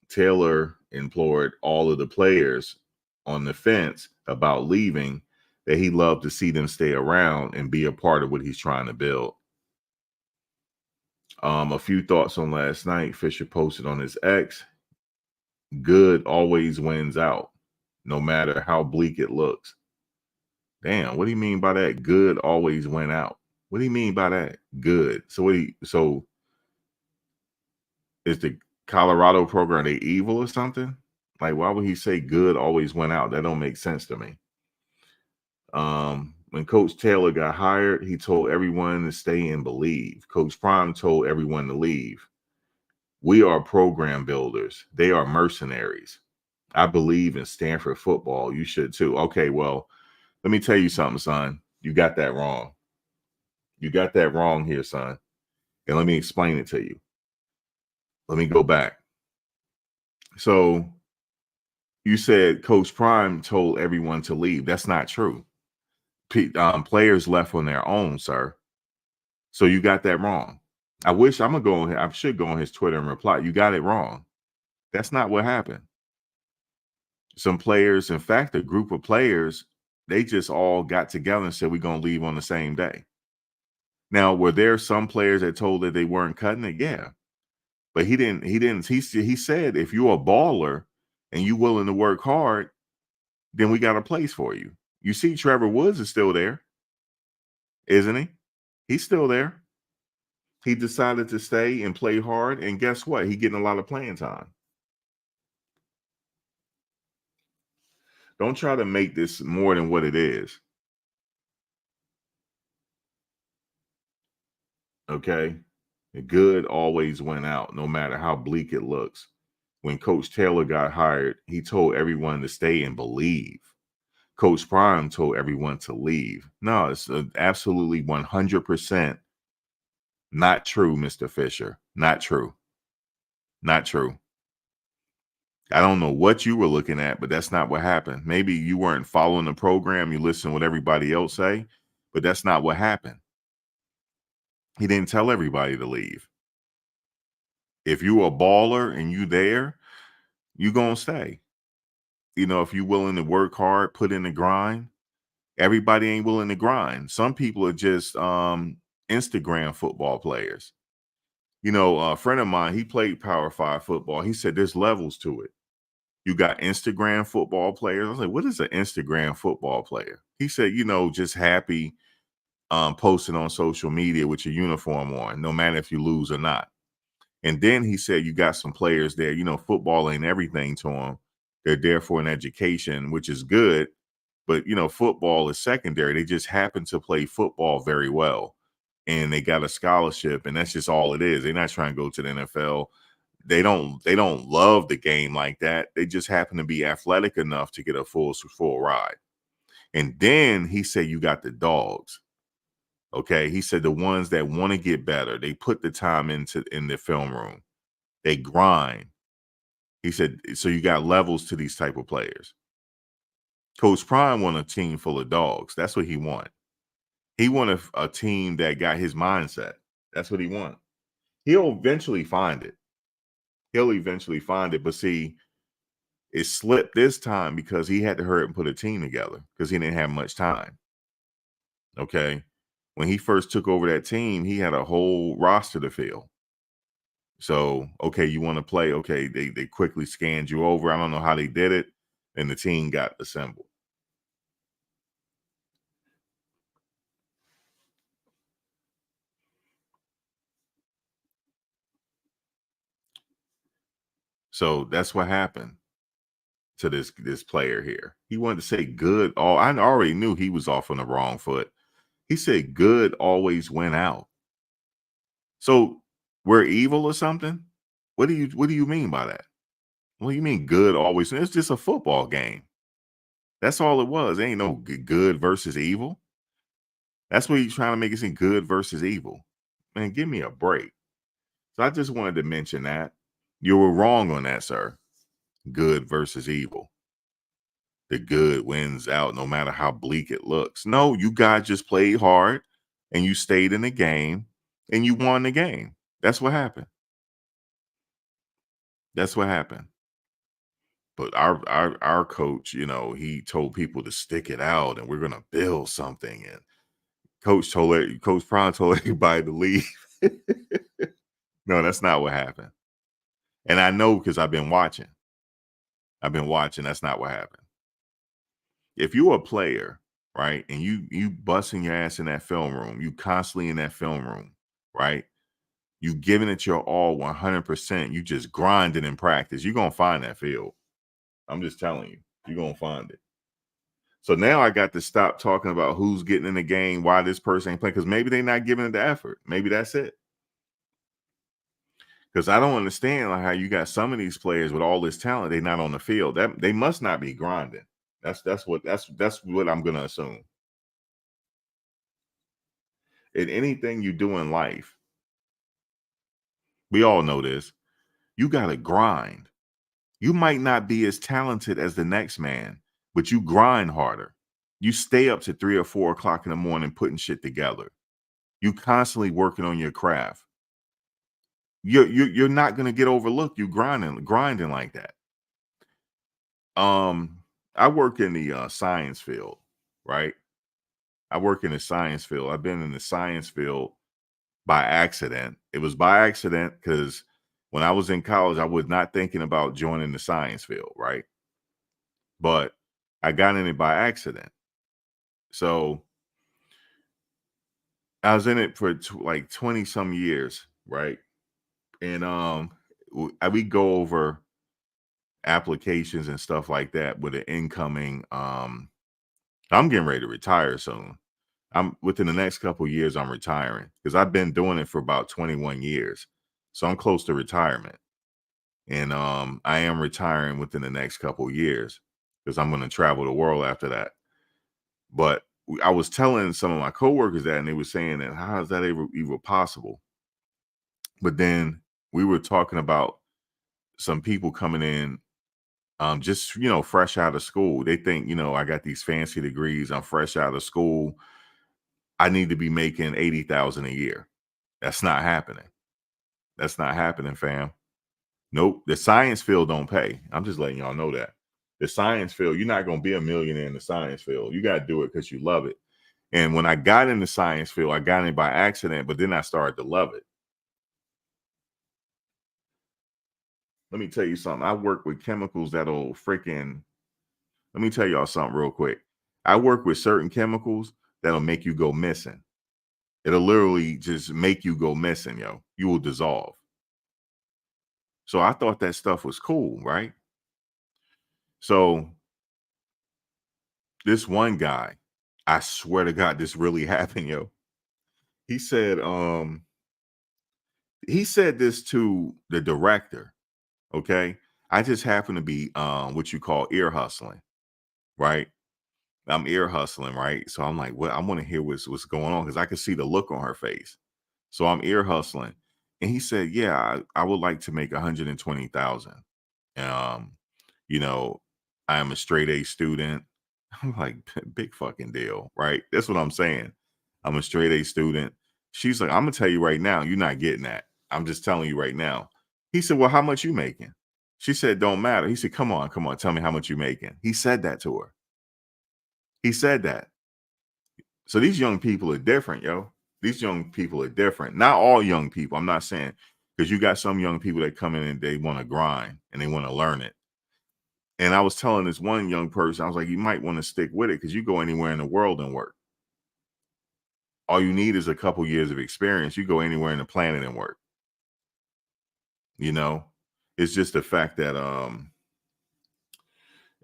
Taylor implored all of the players on the fence about leaving that he'd love to see them stay around and be a part of what he's trying to build. A few thoughts on last night. Fisher posted on his X, good always wins out, no matter how bleak it looks. Damn, what do you mean by that? Good always went out. What do you mean by that? Good. So is the Colorado program, they evil or something? Like, why would he say good always went out? That don't make sense to me. When Coach Taylor got hired, he told everyone to stay and believe. Coach Prime told everyone to leave. We are program builders. They are mercenaries. I believe in Stanford football. You should too. Okay, well, let me tell you something, son. You got that wrong. You got that wrong here, son. And let me explain it to you. Let me go back. So you said Coach Prime told everyone to leave. That's not true. Players left on their own, sir. So you got that wrong. I wish I'm gonna go on. I should go on his Twitter and reply. You got it wrong. That's not what happened. Some players, in fact, a group of players, they just all got together and said we're gonna leave on the same day. Now, were there some players that told that they weren't cutting it? Yeah, but he didn't. He said if you're a baller and you willing to work hard, then we got a place for you. You see, Trevor Woods is still there, isn't he? He's still there. He decided to stay and play hard, and guess what? He's getting a lot of playing time. Don't try to make this more than what it is. Okay? The good always went out, no matter how bleak it looks. When Coach Taylor got hired, he told everyone to stay and believe. Coach Prime told everyone to leave. No, it's absolutely 100% not true, Mr. Fisher. Not true. Not true. I don't know what you were looking at, but that's not what happened. Maybe you weren't following the program. You listen to what everybody else say, but that's not what happened. He didn't tell everybody to leave. If you a baller and you there, you gonna stay. You know, if you willing to work hard, put in the grind. Everybody ain't willing to grind. Some people are just Instagram football players. You know, a friend of mine, he played Power 5 football. He said there's levels to it. You got Instagram football players. I was like, what is an Instagram football player? He said, you know, just happy posting on social media with your uniform on, no matter if you lose or not. And then he said, you got some players there, you know, football ain't everything to them. They're there for an education, which is good. But, you know, football is secondary. They just happen to play football very well. And they got a scholarship, and that's just all it is. They're not trying to go to the NFL. They don't love the game like that. They just happen to be athletic enough to get a full ride. And then he said, you got the dogs. Okay. He said the ones that want to get better, they put the time in the film room. They grind. He said, so you got levels to these type of players. Coach Prime want a team full of dogs. That's what he want. He want a team that got his mindset. That's what he want. He'll eventually find it. He'll eventually find it. But see, it slipped this time because he had to hurry up and put a team together because he didn't have much time. Okay. When he first took over that team, he had a whole roster to fill. So, okay, you want to play? Okay, they quickly scanned you over. I don't know how they did it. And the team got assembled. So that's what happened to this player here. He wanted to say good. I already knew he was off on the wrong foot. He said good always went out. So we're evil or something? What do you mean by that? What do you mean good always? It's just a football game. That's all it was. There ain't no good versus evil. That's what he's trying to make it seem, good versus evil. Man, give me a break. So I just wanted to mention that. You were wrong on that, sir. Good versus evil. The good wins out no matter how bleak it looks. No, you guys just played hard and you stayed in the game and you won the game. That's what happened. That's what happened. But our coach, you know, he told people to stick it out and we're gonna build something. And Coach Prime told everybody to leave. No, that's not what happened. And I know because I've been watching. That's not what happened. If you're a player, right, and you busting your ass in that film room, you constantly in that film room, right? You giving it your all 100%. You just grinding in practice. You're gonna find that field. I'm just telling you, you're gonna find it. So now I got to stop talking about who's getting in the game, why this person ain't playing, because maybe they're not giving it the effort. Maybe that's it. Because I don't understand like how you got some of these players with all this talent, they're not on the field. That they must not be grinding. That's what I'm gonna assume. In anything you do in life, we all know this, you gotta grind. You might not be as talented as the next man, but you grind harder. You stay up to 3 or 4 o'clock in the morning putting shit together. You constantly working on your craft. You're not gonna get overlooked. You grinding like that. I work in the science field, right? I work in the science field. I've been in the science field by accident. It was by accident because when I was in college, I was not thinking about joining the science field, right? But I got in it by accident. So I was in it for like 20 some years, right? And we go over applications and stuff like that with an incoming I'm getting ready to retire soon. I'm within the next couple of years I'm retiring because I've been doing it for about 21 years. So I'm close to retirement. And I am retiring within the next couple of years because I'm going to travel the world after that. But I was telling some of my coworkers that, and they were saying that how is that even possible? But then we were talking about some people coming in, just fresh out of school. They think, I got these fancy degrees. I'm fresh out of school. I need to be making 80,000 a year. That's not happening. That's not happening, fam. Nope. The science field don't pay. I'm just letting y'all know that. The science field, you're not going to be a millionaire in the science field. You got to do it because you love it. And when I got in the science field, I got in by accident, but then I started to love it. Let me tell you something. I work with chemicals that'll freaking, let me tell y'all something real quick. I work with certain chemicals that'll make you go missing. It'll literally just make you go missing, yo. You will dissolve. So I thought that stuff was cool, right? So this one guy, I swear to God, this really happened, yo. He said this to the director, okay? I just happen to be what you call ear hustling, right? I'm ear hustling, right? So I'm like, well, I want to hear what's going on because I could see the look on her face. So I'm ear hustling. And he said, yeah, I would like to make 120,000. You know, I am a straight A student. I'm like, big fucking deal, right? That's what I'm saying. I'm a straight A student. She's like, I'm gonna tell you right now, you're not getting that. I'm just telling you right now. He said, well, how much you making? She said, don't matter. He said, come on, tell me how much you making. He said that to her. He said that. So these young people are different, yo. These young people are different. Not all young people. I'm not saying, because you got some young people that come in and they want to grind and they want to learn it. And I was telling this one young person, I was like, you might want to stick with it because you go anywhere in the world and work. All you need is a couple years of experience. You go anywhere in the planet and work. It's just the fact that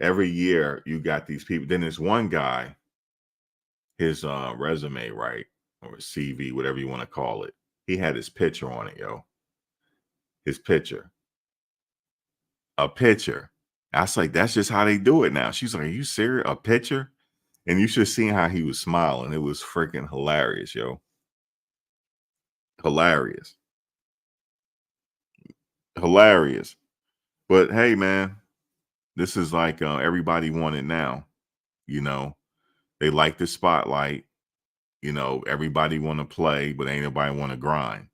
every year you got these people. Then there's one guy, his resume, right? Or CV, whatever you want to call it. He had his picture on it, yo. His picture. A picture. I was like, that's just how they do it now. She's like, are you serious? A picture? And you should have seen how he was smiling. It was freaking hilarious, yo. Hilarious. Hilarious. But hey, man, this is like everybody want it now. They like the spotlight. Everybody want to play, but ain't nobody want to grind.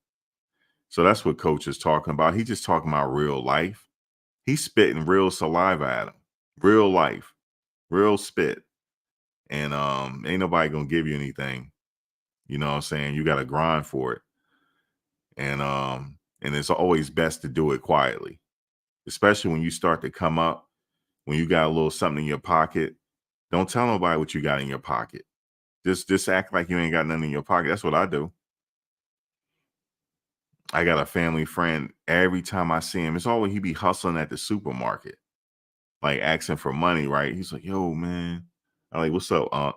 So that's what Coach is talking about. He just talking about real life. He's spitting real saliva at him. Real life. Real spit. And ain't nobody gonna give you anything. You know what I'm saying? You gotta grind for it. And it's always best to do it quietly, especially when you start to come up, when you got a little something in your pocket. Don't tell nobody what you got in your pocket. Just act like you ain't got nothing in your pocket. That's what I do. I got a family friend. Every time I see him, it's always he be hustling at the supermarket, like asking for money, right? He's like, yo, man, I'm like, what's up, Unc?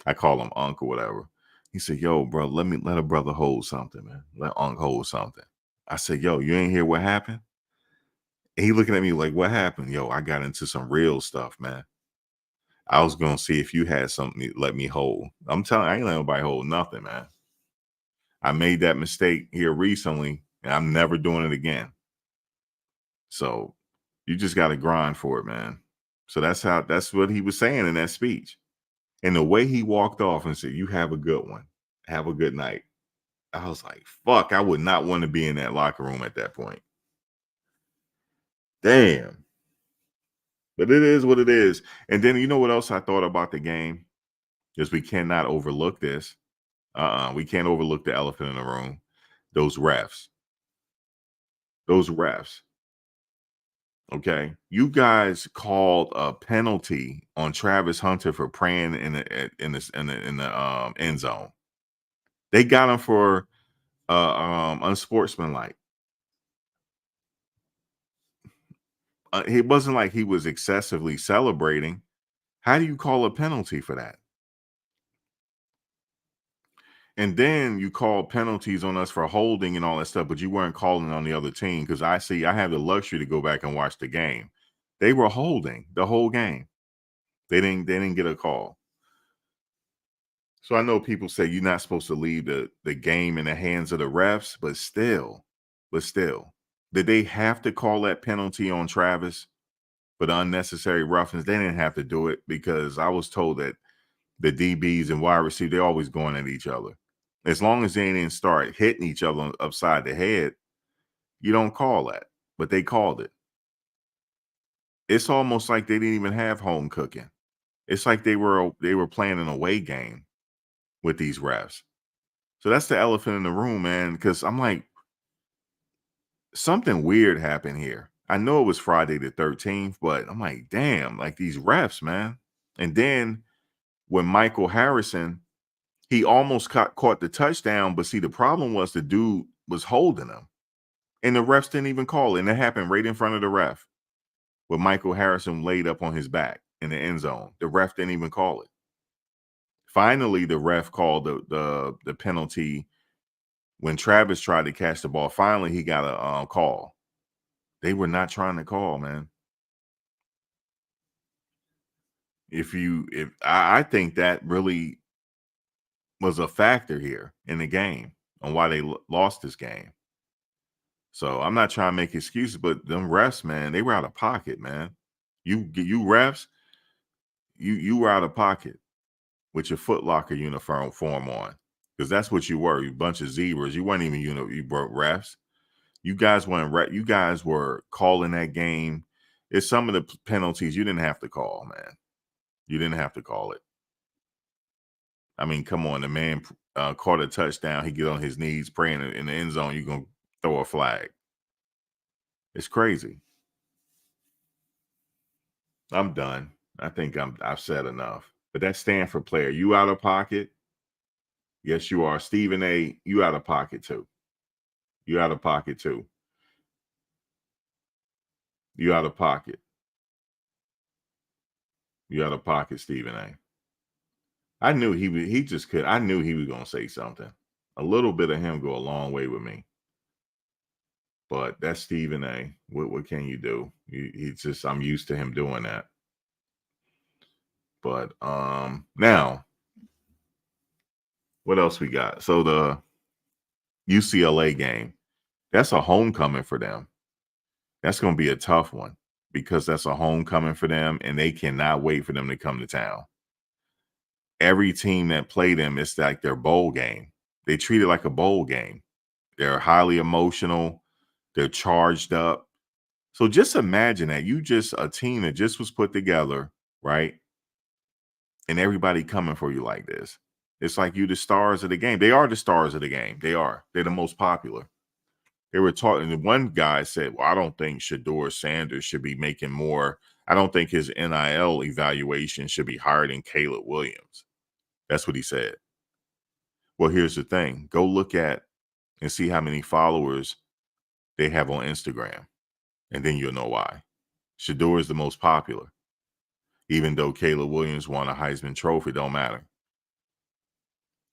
I call him Unc or whatever. He said, yo, bro, let a brother hold something, man. Let Unc hold something. I said, yo, you ain't hear what happened? And he looking at me like, what happened? Yo, I got into some real stuff, man. I was gonna see if you had something to let me hold. I'm telling you, I ain't letting nobody hold nothing, man. I made that mistake here recently, and I'm never doing it again. So you just got to grind for it, man. So that's what he was saying in that speech. And the way he walked off and said, you have a good one. Have a good night. I was like, fuck, I would not want to be in that locker room at that point. Damn. But it is what it is. And then you know what else I thought about the game? Is we cannot overlook this. We can't overlook the elephant in the room. Those refs. Those refs. Okay. You guys called a penalty on Travis Hunter for praying in the end zone. They got him for unsportsmanlike. It wasn't like he was excessively celebrating. How do you call a penalty for that? And then you call penalties on us for holding and all that stuff, but you weren't calling on the other team because I have the luxury to go back and watch the game. They were holding the whole game. They didn't get a call. So I know people say you're not supposed to leave the game in the hands of the refs, but still, did they have to call that penalty on Travis for the unnecessary roughness? They didn't have to do it because I was told that the DBs and wide receivers, they're always going at each other. As long as they didn't start hitting each other upside the head, you don't call that. But they called it. It's almost like they didn't even have home cooking. It's like they were playing an away game with these refs. So that's the elephant in the room, man, because I'm like, something weird happened here. I know it was Friday the 13th, but I'm like, damn, like these refs, man. And then when Michael Harrison, he almost caught the touchdown, but see, the problem was the dude was holding him. And the refs didn't even call it. And it happened right in front of the ref with Michael Harrison laid up on his back in the end zone. The ref didn't even call it. Finally, the ref called the penalty when Travis tried to catch the ball. Finally, he got a call. They were not trying to call, man. I think that really was a factor here in the game on why they lost this game. So I'm not trying to make excuses, but them refs, man, they were out of pocket, man. You refs, you were out of pocket with your Foot Locker uniform on, because that's what you were. You bunch of zebras. You weren't even you were refs. You guys weren't. You guys were calling that game. It's some of the penalties you didn't have to call, man. You didn't have to call it. I mean, come on, the man caught a touchdown. He get on his knees praying in the end zone. You're gonna throw a flag. It's crazy. I'm done. I think I've said enough. But that Stanford player, you out of pocket? Yes, you are. Stephen A., you out of pocket too. You out of pocket too. You out of pocket. You out of pocket, Stephen A. I knew he just could. I knew he was gonna say something. A little bit of him go a long way with me. But that's Stephen A. What can you do? He's just, I'm used to him doing that. But now, what else we got? So the UCLA game, that's a homecoming for them. That's going to be a tough one because that's a homecoming for them, and they cannot wait for them to come to town. Every team that played them, it's like their bowl game. They treat it like a bowl game. They're highly emotional. They're charged up. So just imagine that you just a team that just was put together, right? And everybody coming for you like this. It's like you the stars of the game. They are the stars of the game. They are. They're the most popular. They were talking, and one guy said, well, I don't think Shedeur Sanders should be making more. I don't think his NIL evaluation should be higher than Caleb Williams. That's what he said. Well, here's the thing. Go look at and see how many followers they have on Instagram. And then you'll know why. Shedeur is the most popular. even though Caleb Williams won a Heisman Trophy, don't matter.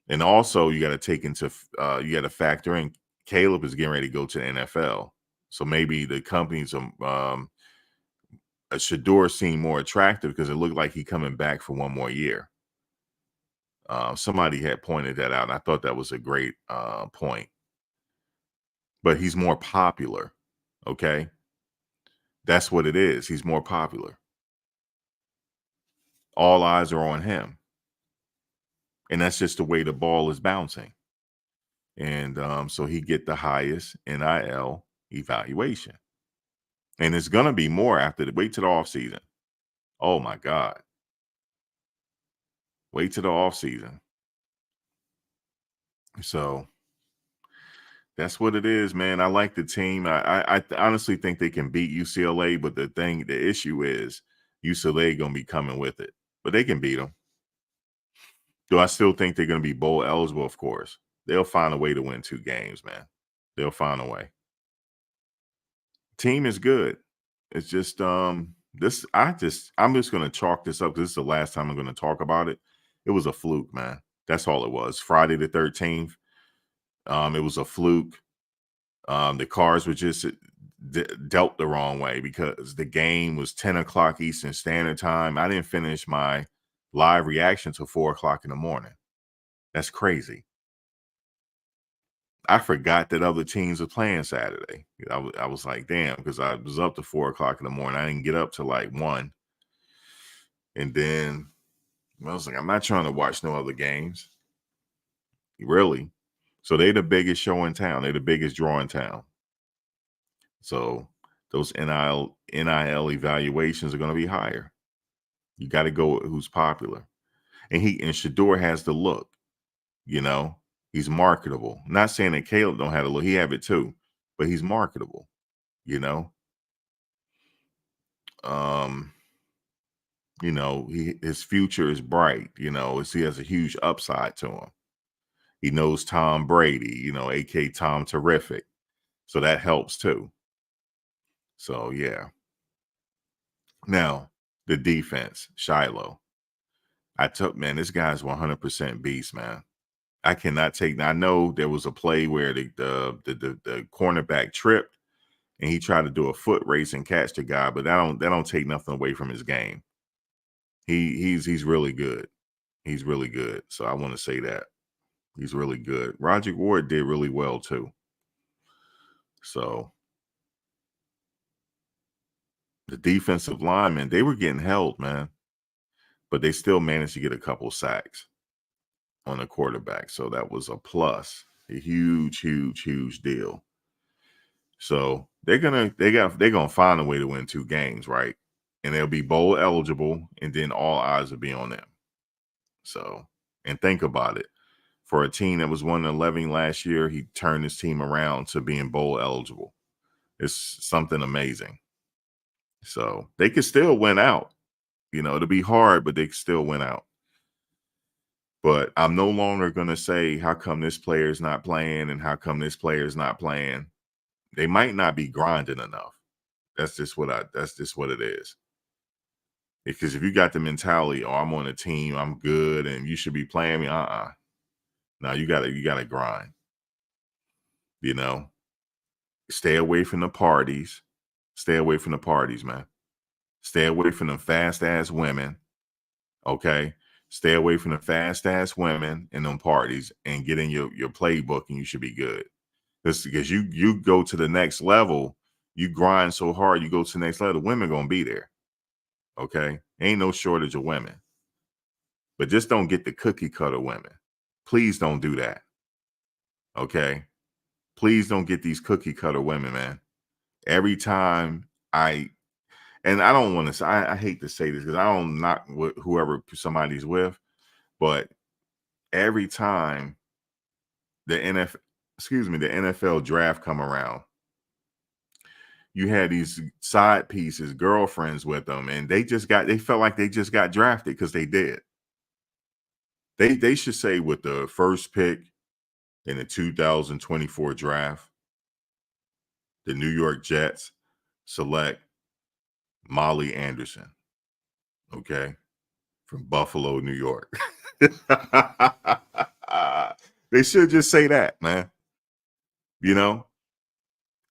And also, you got to take into you got to factor in Caleb is getting ready to go to the NFL, so maybe the companies Shedeur seemed more attractive because it looked like he coming back for one more year. Somebody had pointed that out, and I thought that was a great point. But he's more popular, okay? That's what it is. He's more popular. All eyes are on him. And that's just the way the ball is bouncing. And so he get the highest NIL evaluation. And it's going to be more after wait till the offseason. Oh, my God. Wait till the offseason. So that's what it is, man. I like the team. I honestly think they can beat UCLA, but the issue is UCLA going to be coming with it. But they can beat them. Do I still think they're going to be bowl eligible? Of course. They'll find a way to win 2 games, man. They'll find a way. Team is good. It's just I'm just going to chalk this up because this is the last time I'm going to talk about it. It was a fluke, man. That's all it was. Friday the 13th. It was a fluke. The cards were just dealt the wrong way because the game was 10 o'clock Eastern Standard Time. I didn't finish my live reaction till 4 o'clock in the morning. That's crazy. I forgot that other teams were playing Saturday. I was like, damn, because I was up to 4 o'clock in the morning. I didn't get up till like 1. And then I was like, I'm not trying to watch no other games. Really? So they're the biggest show in town. They're the biggest draw in town. So those NIL evaluations are going to be higher. You got to go with who's popular. And Shedeur has the look, you know. He's marketable. Not saying that Caleb don't have a look. He have it too, but he's marketable, you know. You know, his future is bright, you know. He has a huge upside to him. He knows Tom Brady, you know, aka Tom Terrific. So that helps too. So yeah. Now, the defense, Shiloh. Man, this guy's 100% beast, man. I cannot take. I know there was a play where the cornerback tripped and he tried to do a foot race and catch the guy, but that don't take nothing away from his game. He's really good. He's really good. So I want to say that he's really good. Roger Ward did really well too. So the defensive linemen, they were getting held, man, but they still managed to get a couple sacks on the quarterback. So that was a plus, a huge, huge, huge deal. So they're gonna find a way to win 2 games, right? And they'll be bowl eligible, and then all eyes will be on them. So, and think about it. For a team that was 1-11 last year, he turned his team around to being bowl eligible. It's something amazing. So they could still win out. You know, it'll be hard, but they can still win out. But I'm no longer going to say, how come this player is not playing and how come this player is not playing? They might not be grinding enough. That's just what it is. Because if you got the mentality, oh, I'm on a team, I'm good, and you should be playing me, Now you gotta grind. You know, stay away from the parties. Stay away from the parties, man. Stay away from the fast ass women. Okay. Stay away from the fast ass women in them parties and get in your playbook, and you should be good. This because you go to the next level, you grind so hard, you go to the next level, the women gonna be there. Okay. Ain't no shortage of women. But just don't get the cookie cutter women. Please don't do that. Okay. Please don't get these cookie cutter women, man. Every time I don't want to say, I hate to say this because I don't knock whoever somebody's with, but every time the NFL draft come around, you had these side pieces, girlfriends with them, and they felt like they just got drafted because they did. They should say with the first pick in the 2024 draft, the New York Jets select Molly Anderson. Okay. From Buffalo, New York. They should just say that, man. You know?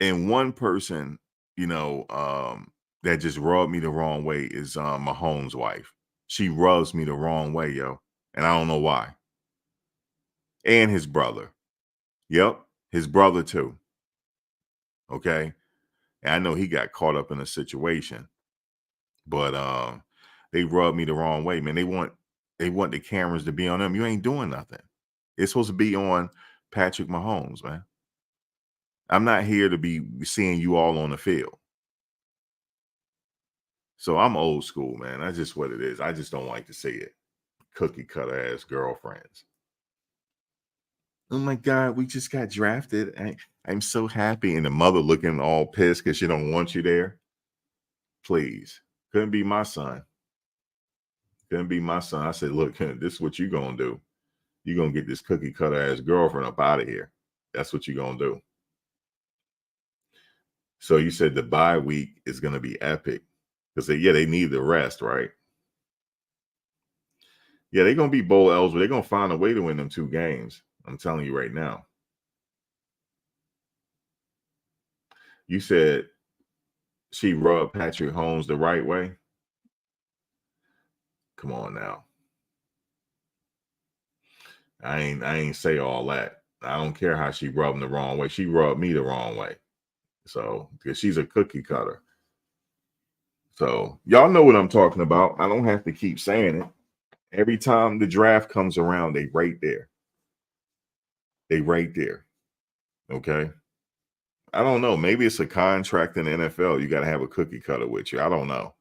And one person, that just rubbed me the wrong way is Mahomes' wife. She rubs me the wrong way, yo. And I don't know why. And his brother. Yep. His brother too. Okay. And I know he got caught up in a situation, but they rub me the wrong way, man. They want the cameras to be on them. You ain't doing nothing. It's supposed to be on Patrick Mahomes, man. I'm not here to be seeing you all on the field. So I'm old school, man. That's just what it is. I just don't like to see it. Cookie cutter ass girlfriends. Oh my God, we just got drafted. I'm so happy. And the mother looking all pissed because she don't want you there. Please. Couldn't be my son. Couldn't be my son. I said, look, this is what you gonna do. You're gonna get this cookie cutter ass girlfriend up out of here. That's what you're gonna do. So you said the bye week is gonna be epic. Because they need the rest, right? Yeah, they're gonna be bowl eligible. They're gonna find a way to win them 2 games. I'm telling you right now. You said she rubbed Patrick Holmes the right way. Come on now. I ain't say all that. I don't care how she rubbed him the wrong way. She rubbed me the wrong way. So, because she's a cookie cutter. So, y'all know what I'm talking about. I don't have to keep saying it. Every time the draft comes around, they right there. They right there. Okay. I don't know. Maybe it's a contract in the NFL. You got to have a cookie cutter with you. I don't know.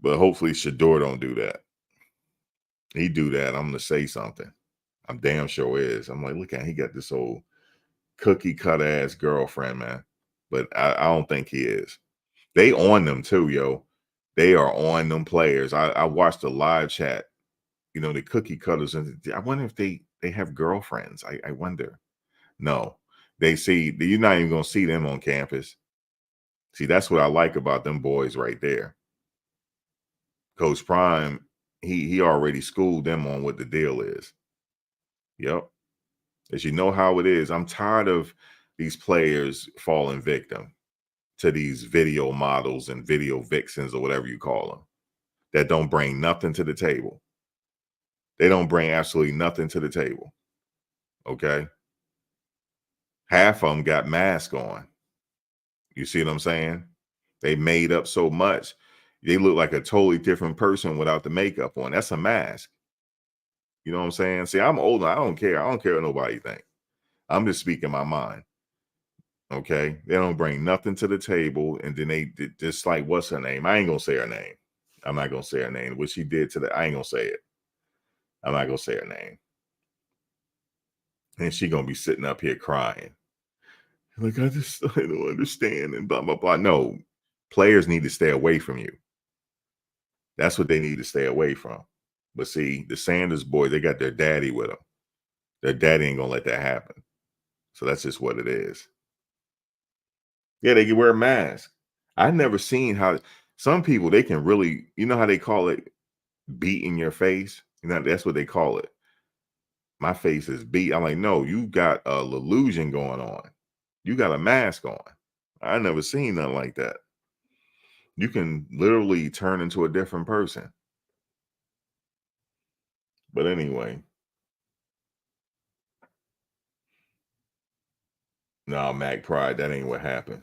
But hopefully Shedeur don't do that. He do that, I'm going to say something. I'm damn sure is. I'm like, look at him. He got this old cookie cut ass girlfriend, man. But I don't think he is. They on them too, yo. They are on them players. I watched the live chat, the cookie cutters. And I wonder if they have girlfriends. I wonder. No, you're not even going to see them on campus. See, that's what I like about them boys right there. Coach Prime, he already schooled them on what the deal is. Yep. As you know how it is, I'm tired of these players falling victim to these video models and video vixens or whatever you call them that don't bring nothing to the table. They don't bring absolutely nothing to the table. Okay. Half of them got masks on. You see what I'm saying? They made up so much. They look like a totally different person without the makeup on. That's a mask. You know what I'm saying? See, I'm older. I don't care. I don't care what nobody think. I'm just speaking my mind. Okay. They don't bring nothing to the table. And then they just like, what's her name? I ain't going to say her name. I'm not going to say her name. What she did to I ain't going to say it. I'm not going to say her name. And she going to be sitting up here crying. Like, I don't understand. And blah, blah, blah. No, players need to stay away from you. That's what they need to stay away from. But see, the Sanders boys, they got their daddy with them. Their daddy ain't going to let that happen. So that's just what it is. Yeah, they can wear a mask. I've never seen how some people, they can really, how they call it beat in your face? That's what they call it. My face is beat. I'm like, no, you got a illusion going on. You got a mask on. I never seen nothing like that. You can literally turn into a different person. But anyway. No, Mac Pride, that ain't what happened.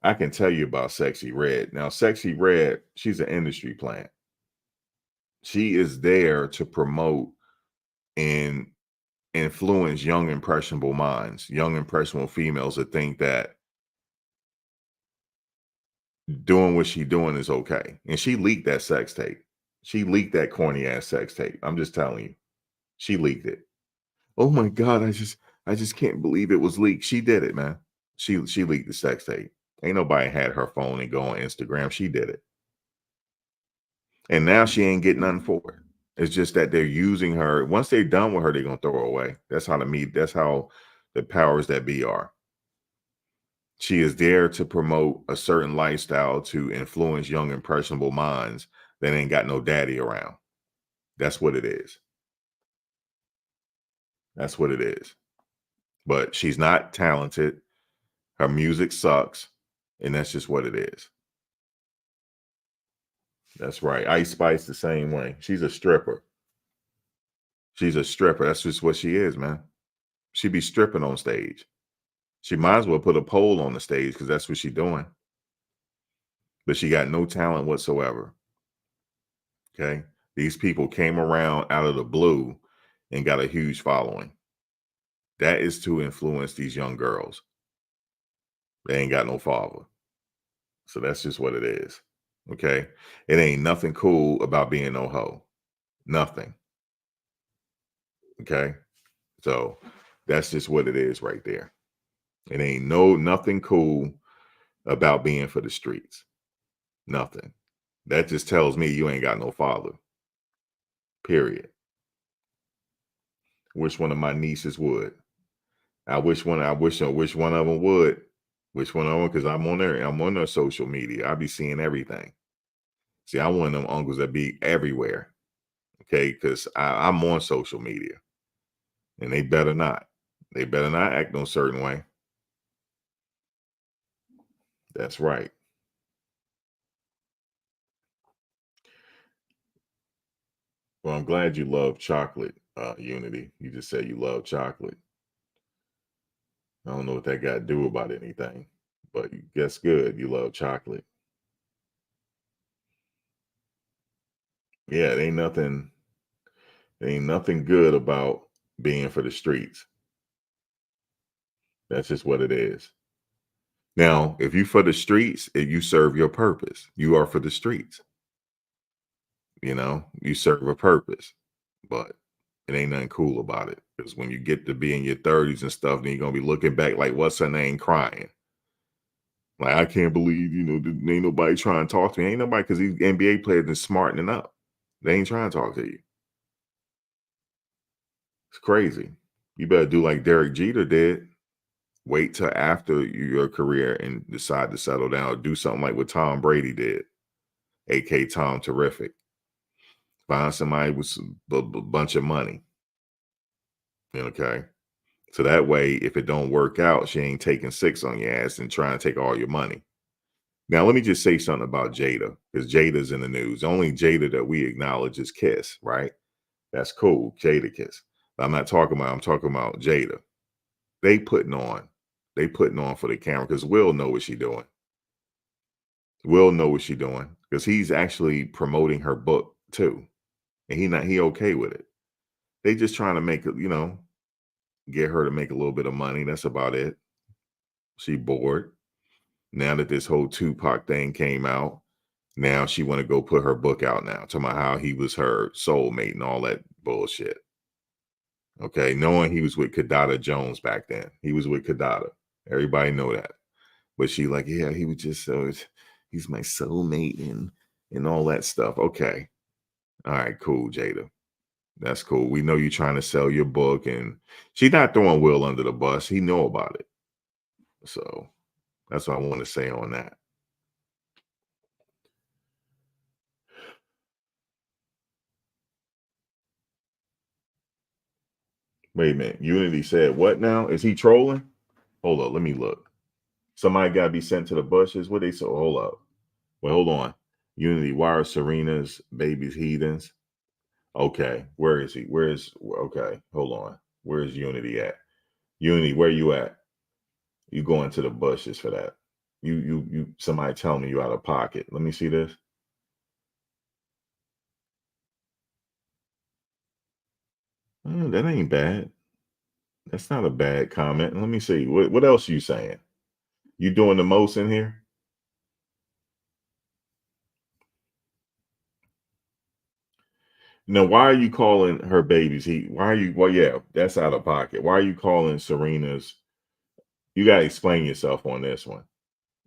I can tell you about Sexy Red. Now, Sexy Red, she's an industry plant. She is there to promote and influence young, impressionable minds, young, impressionable females that think that doing what she's doing is okay. And she leaked that sex tape. She leaked that corny ass sex tape. I'm just telling you. She leaked it. Oh my God, I just can't believe it was leaked. She did it, man. She leaked the sex tape. Ain't nobody had her phone and go on Instagram. She did it. And now she ain't getting nothing for it. It's just that they're using her. Once they're done with her, they're gonna throw her away. That's how the powers that be are. She is there to promote a certain lifestyle to influence young, impressionable minds that ain't got no daddy around. That's what it is. That's what it is. But she's not talented. Her music sucks. And that's just what it is. That's right. Ice Spice the same way. She's a stripper. She's a stripper. That's just what she is, man. She be stripping on stage. She might as well put a pole on the stage because that's what she's doing. But she got no talent whatsoever. Okay. These people came around out of the blue and got a huge following. That is to influence these young girls. They ain't got no father. So that's just what it is. Okay. It ain't nothing cool about being no hoe. Nothing. Okay. So that's just what it is right there. It ain't nothing cool about being for the streets. Nothing. That just tells me you ain't got no father. Period. Wish one of my nieces would. I wish one of them would. Which one of them? Because I'm on their social media. I be seeing everything. See, I'm one of them uncles that be everywhere. Okay, because I'm on social media. And they better not. They better not act no certain way. That's right. Well, I'm glad you love chocolate, Unity. You just said you love chocolate. I don't know what that got to do about anything, but guess good. You love chocolate. Yeah, it ain't nothing good about being for the streets. That's just what it is. Now, if you for the streets, if you serve your purpose, you are for the streets. You know, you serve a purpose, but it ain't nothing cool about it. Because when you get to be in your 30s and stuff, then you're gonna be looking back like, what's her name, crying. Like, I can't believe, ain't nobody trying to talk to me. Ain't nobody, because these NBA players are smartening up. They ain't trying to talk to you. It's crazy. You better do like Derek Jeter did. Wait till after your career and decide to settle down. Or do something like what Tom Brady did, aka Tom Terrific. Find somebody with a bunch of money. Okay. So that way, if it don't work out, she ain't taking six on your ass and trying to take all your money. Now, let me just say something about Jada, because Jada's in the news. The only Jada that we acknowledge is Kiss, right? That's cool, Jada Kiss. But I'm talking about Jada. They putting on for the camera because Will know what she's doing. Will know what she's doing because he's actually promoting her book too. And he okay with it. They just trying to make it, get her to make a little bit of money. That's about it. She bored. Now that this whole Tupac thing came out, now she want to go put her book out now, talking about how he was her soulmate and all that bullshit. Okay, knowing he was with Kadada Jones back then. He was with Kadada. Everybody know that. But she like, yeah, he was just he's my soulmate and all that stuff. Okay. All right, cool, Jada. That's cool. We know you're trying to sell your book, and she's not throwing Will under the bus. He know about it. So that's what I want to say on that. Wait a minute. Unity said what now? Is he trolling? Hold up. Let me look. Somebody got to be sent to the bushes. What they say? Hold up. Well, hold on. Unity, why are Serena's babies heathens? Okay. Where is he? Okay. Hold on. Where's Unity at? Unity, where you at? You going to the bushes for that. Somebody tell me you out of pocket. Let me see this. That ain't bad. That's not a bad comment. Let me see. What else you saying? You doing the most in here? Now, why are you calling her babies? Well, yeah, that's out of pocket. Why are you calling Serena's? You got to explain yourself on this one.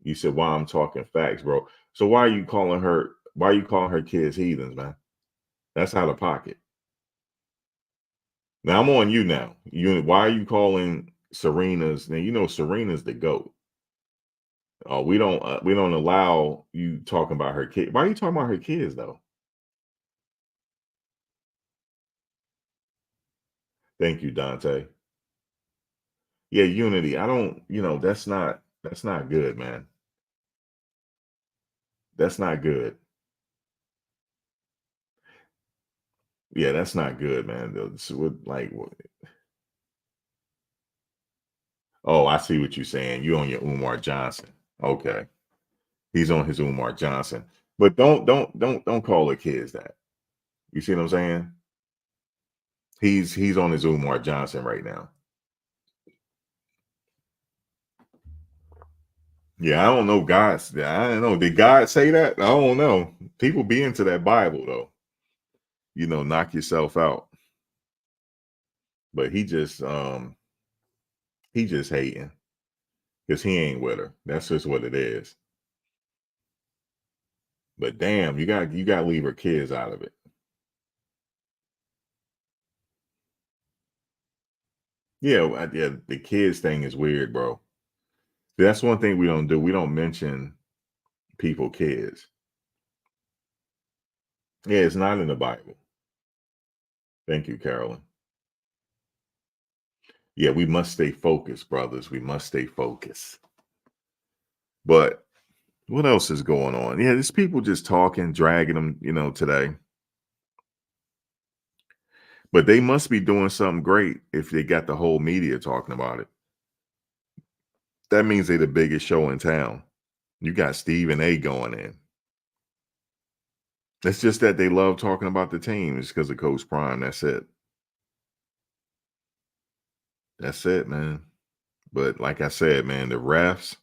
You said, why I'm talking facts, bro. So why are you calling her kids heathens, man? That's out of pocket. Now I'm on you now. Why are you calling Serena's? Now, Serena's the GOAT. We don't allow you talking about her kid. Why are you talking about her kids though? Thank you, Dante. Yeah, unity. I don't, that's not good, man. That's not good. Yeah, that's not good, man. Oh, I see what you're saying. You on your Umar Johnson. Okay. He's on his Umar Johnson. But don't call the kids that. You see what I'm saying? He's on his Umar Johnson right now. Yeah, I don't know. I don't know. Did God say that? I don't know. People be into that Bible though. Knock yourself out. But he just hating because he ain't with her. That's just what it is. But damn, you got to leave her kids out of it. Yeah, the kids thing is weird, bro. That's one thing we don't do. We don't mention people kids. Yeah, it's not in the Bible. Thank you, Carolyn. Yeah, we must stay focused, brothers. We must stay focused. But what else is going on? Yeah, there's people just talking, dragging them, today. But they must be doing something great if they got the whole media talking about it. That means they're the biggest show in town. You got Stephen A going in. It's just that they love talking about the team. It's because of Coach Prime. That's it. That's it, man. But like I said, man, the refs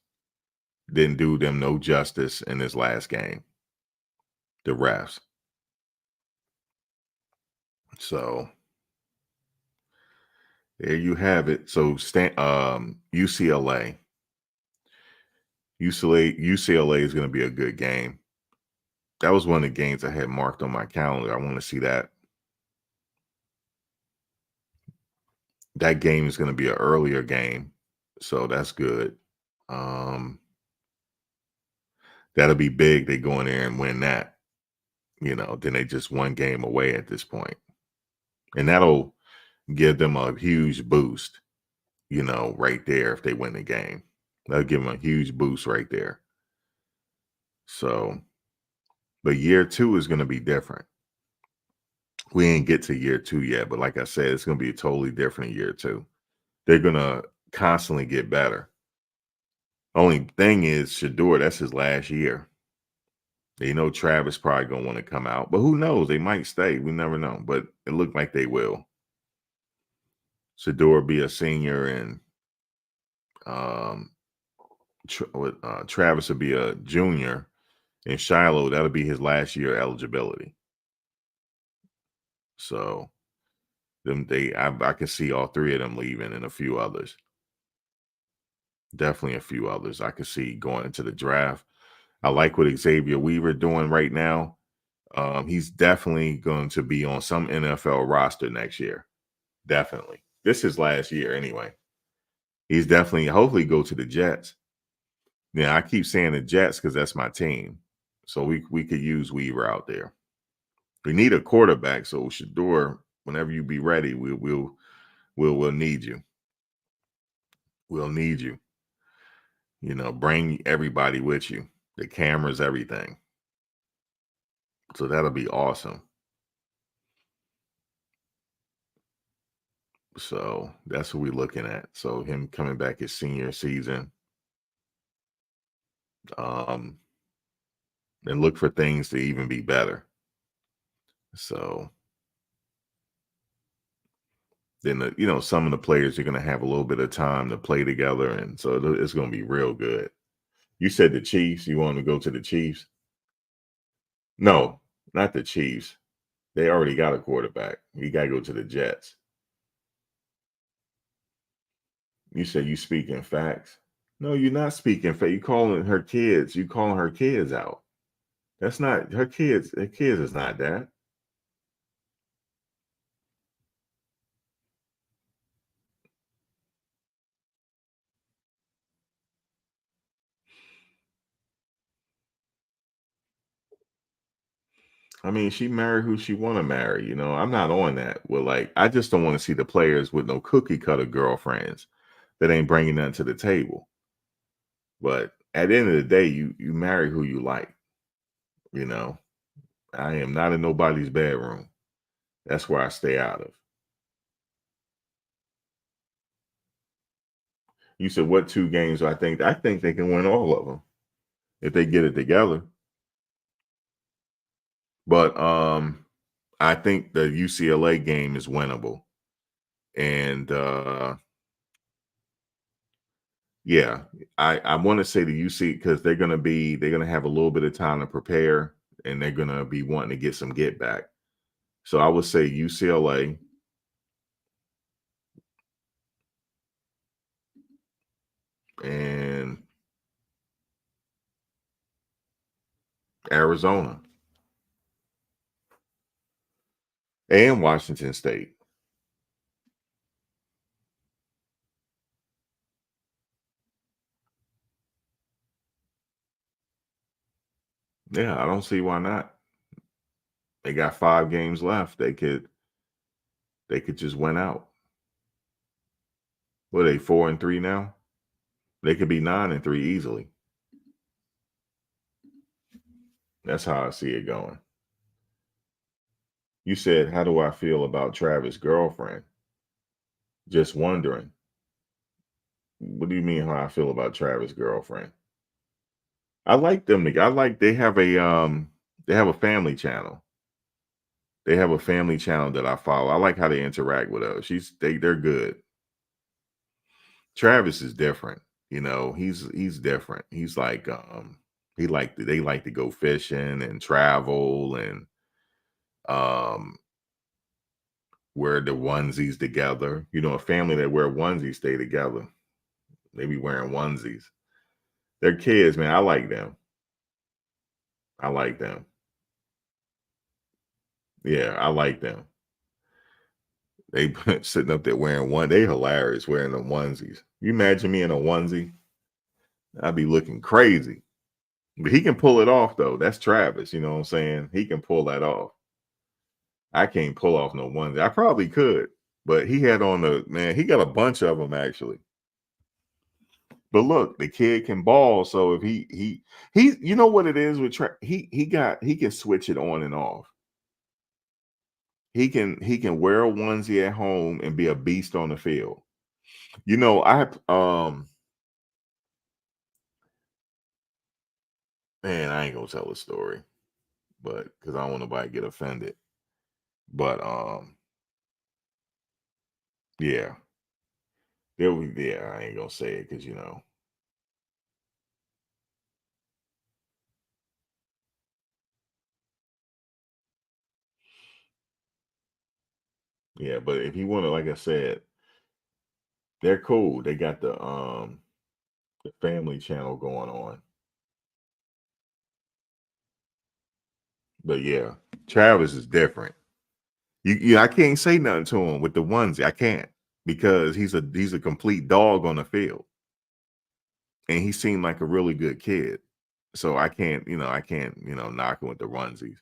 didn't do them no justice in this last game. The refs. So there you have it. So UCLA. UCLA is going to be a good game. That was one of the games I had marked on my calendar. I want to see that. That game is going to be an earlier game. So that's good. That'll be big. They go in there and win that. Then they just one game away at this point. And that'll give them a huge boost, right there if they win the game. That'll give them a huge boost right there. So, but year 2 is going to be different. We ain't get to year 2 yet, but like I said, it's going to be a totally different year 2. They're going to constantly get better. Only thing is, Shedeur, that's his last year. They know Travis probably going to want to come out, but who knows? They might stay. We never know, but it looked like they will. Shedeur be a senior, and Travis will be a junior, and Shiloh, that'll be his last year eligibility. So I can see all 3 of them leaving, and a few others. Definitely a few others I could see going into the draft. I like what Xavier Weaver doing right now. He's definitely going to be on some NFL roster next year. Definitely. This is his last year anyway. He's definitely, hopefully, go to the Jets. Yeah, I keep saying the Jets because that's my team. So we could use Weaver out there. We need a quarterback. So Shedeur, whenever you be ready, we'll need you. We'll need you. Bring everybody with you. The cameras, everything. So that'll be awesome. So that's what we're looking at. So him coming back his senior season. And look for things to even be better. So then, some of the players are going to have a little bit of time to play together. And so it's going to be real good. You said the Chiefs. You want to go to the Chiefs? No, not the Chiefs. They already got a quarterback. You got to go to the Jets. You said you speaking facts. No, you're not speaking facts. You calling her kids. You calling her kids out. That's not her kids. Her kids is not that. I mean, she married who she want to marry. You know, I'm not on that. Well, like, I just don't want to see the players with no cookie cutter girlfriends that ain't bringing nothing to the table. But at the end of the day, you marry who you like. You know, I am not in nobody's bedroom. That's where I stay out of. You said what 2 games? I think they can win all of them if they get it together. But I think the UCLA game is winnable. And yeah, I want to say the UC because they're gonna have a little bit of time to prepare and they're gonna be wanting to get some get back. So I would say UCLA. And Arizona and Washington State. Yeah, I don't see why not. They got 5 games left. They could just win out. What are they 4-3 now? They could be 9-3 easily. That's how I see it going. You said, how do I feel about Travis' girlfriend? Just wondering. What do you mean how I feel about Travis' girlfriend? I like them. They have a family channel. They have a family channel that I follow. I like how they interact with her. They're good. Travis is different. You know, he's different. He's like they like to go fishing and travel and wear the onesies together. You know, a family that wear onesies stay together. They be wearing onesies. They're kids, man. I like them. I like them. Yeah, I like them. They sitting up there wearing one. They hilarious wearing the onesies. You imagine me in a onesie? I'd be looking crazy. But he can pull it off though. That's Travis. You know what I'm saying? He can pull that off. I can't pull off no onesie. I probably could, but he had on he got a bunch of them actually. But look, the kid can ball. So if he you know what it is with he can switch it on and off. He can wear a onesie at home and be a beast on the field. You know, man, I ain't gonna tell a story, but because I don't want nobody to get offended. But yeah, I ain't gonna say it because you know. Yeah, but if you want to, like I said, they're cool. They got the family channel going on. But yeah, Travis is different. I can't say nothing to him with the onesie. I can't because he's a complete dog on the field. And he seemed like a really good kid. So I can't knock him with the onesies.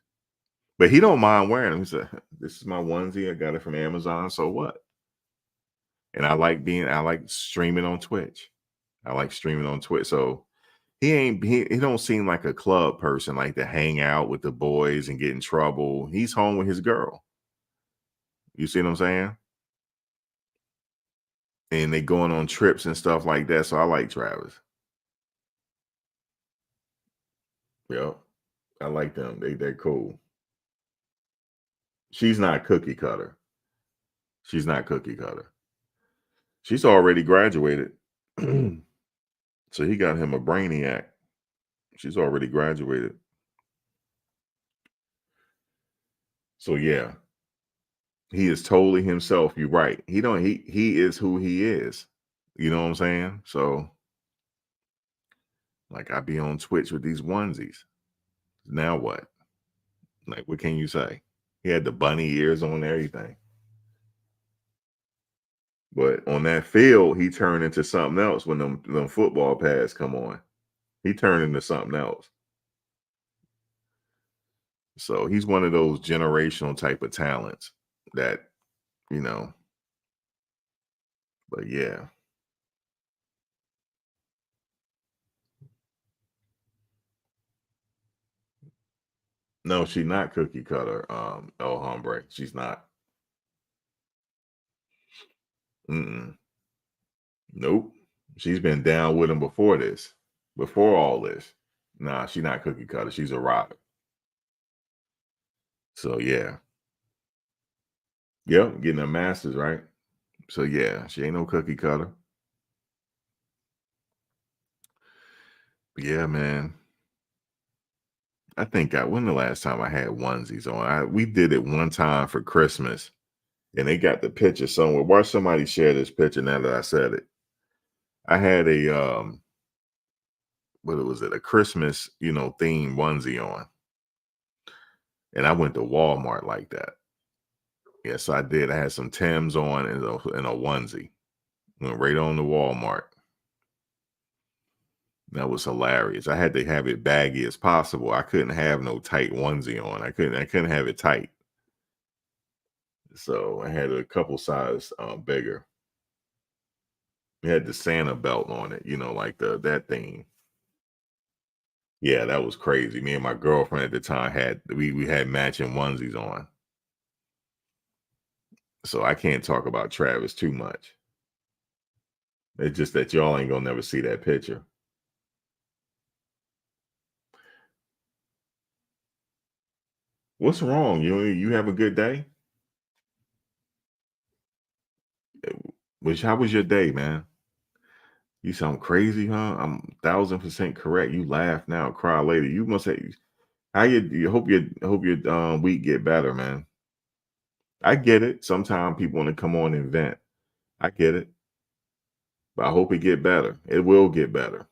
But he don't mind wearing them. He said, "This is my onesie. I got it from Amazon. So what?" And I like streaming on Twitch. I like streaming on Twitch. So he don't seem like a club person, like to hang out with the boys and get in trouble. He's home with his girl. You see what I'm saying? And they going on trips and stuff like that. So I like Travis. Yep. I like them. They're cool. She's not cookie cutter. She's not cookie cutter. She's already graduated. So he got him a brainiac. She's already graduated. So yeah, he is totally himself. You're right. He is who he is. You know what I'm saying? So like I be on Twitch with these onesies. Now what? Like what can you say? He had the bunny ears on and everything. But on that field, he turned into something else when them football pads come on. He turned into something else. So he's one of those generational type of talents that, but yeah. No, she's not cookie cutter, El Hombre. She's not. Mm-mm. Nope. She's been down with him before all this. Nah, she's not cookie cutter. She's a rock. So yeah. Yep, getting a master's, right? So yeah, she ain't no cookie cutter. But yeah, man. I think when the last time I had onesies on? We did it one time for Christmas, and they got the picture somewhere. Watch somebody share this picture now that I said it. I had a what was it? A Christmas, theme onesie on, and I went to Walmart like that. Yes, I did. I had some Timbs on and a onesie. Went right on to Walmart. That was hilarious. I had to have it baggy as possible. I couldn't have no tight onesie on. I couldn't have it tight. So I had a couple sizes bigger. It had the Santa belt on it, like that thing. Yeah, that was crazy. Me and my girlfriend at the time we had matching onesies on. So I can't talk about Travis too much. It's just that y'all ain't gonna never see that picture. What's wrong? You have a good day? How was your day, man? You sound crazy, huh? I'm 1000% correct. You laugh now, cry later. You must say, how you hope your week get better, man. I get it. Sometimes people want to come on and vent. I get it. But I hope it get better. It will get better.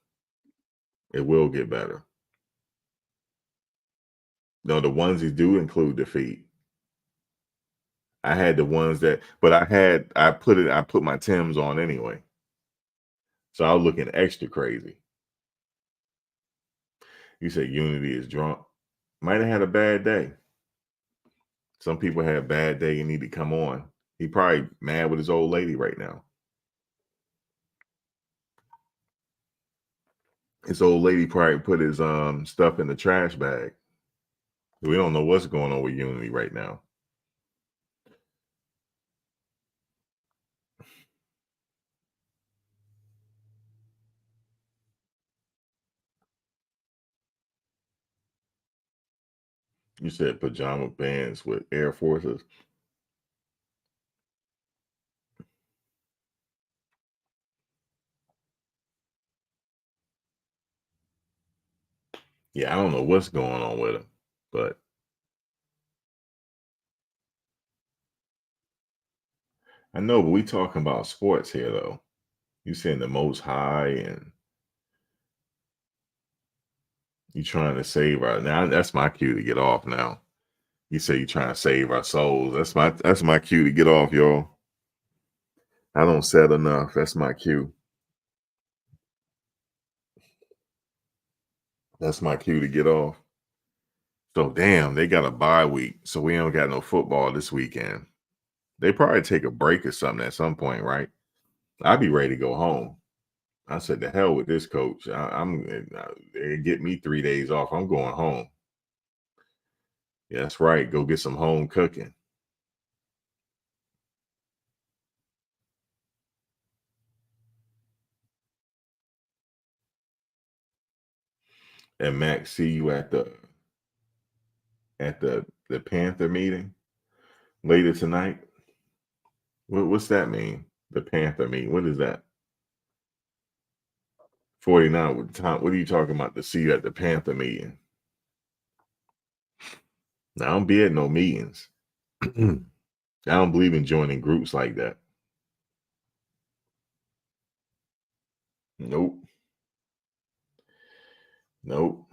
It will get better. No, the onesies do include the feet. I had the ones but I put my Timbs on anyway. So I was looking extra crazy. You said Unity is drunk. Might have had a bad day. Some people have a bad day and need to come on. He probably mad with his old lady right now. His old lady probably put his stuff in the trash bag. We don't know what's going on with Unity right now. You said pajama pants with Air Forces. Yeah, I don't know what's going on with him, but I know, but we talking about sports here though. You saying the Most High and you trying to save our now. That's my cue to get off now. You say you trying to save our souls. That's my cue to get off, y'all. I don't said enough. That's my cue. That's my cue to get off. So damn, they got a bye week, so we don't got no football this weekend. They probably take a break or something at some point, right? I'd be ready to go home. I said, the hell with this coach. They get me 3 days off. I'm going home. Yeah, that's right. Go get some home cooking. And Max, see you at the Panther meeting later tonight. What's that mean? The Panther meeting. What is that? 49 with Tom. What are you talking about? To see you at the Panther meeting? Now, I don't be at no meetings. I don't believe in joining groups like that. Nope. Nope.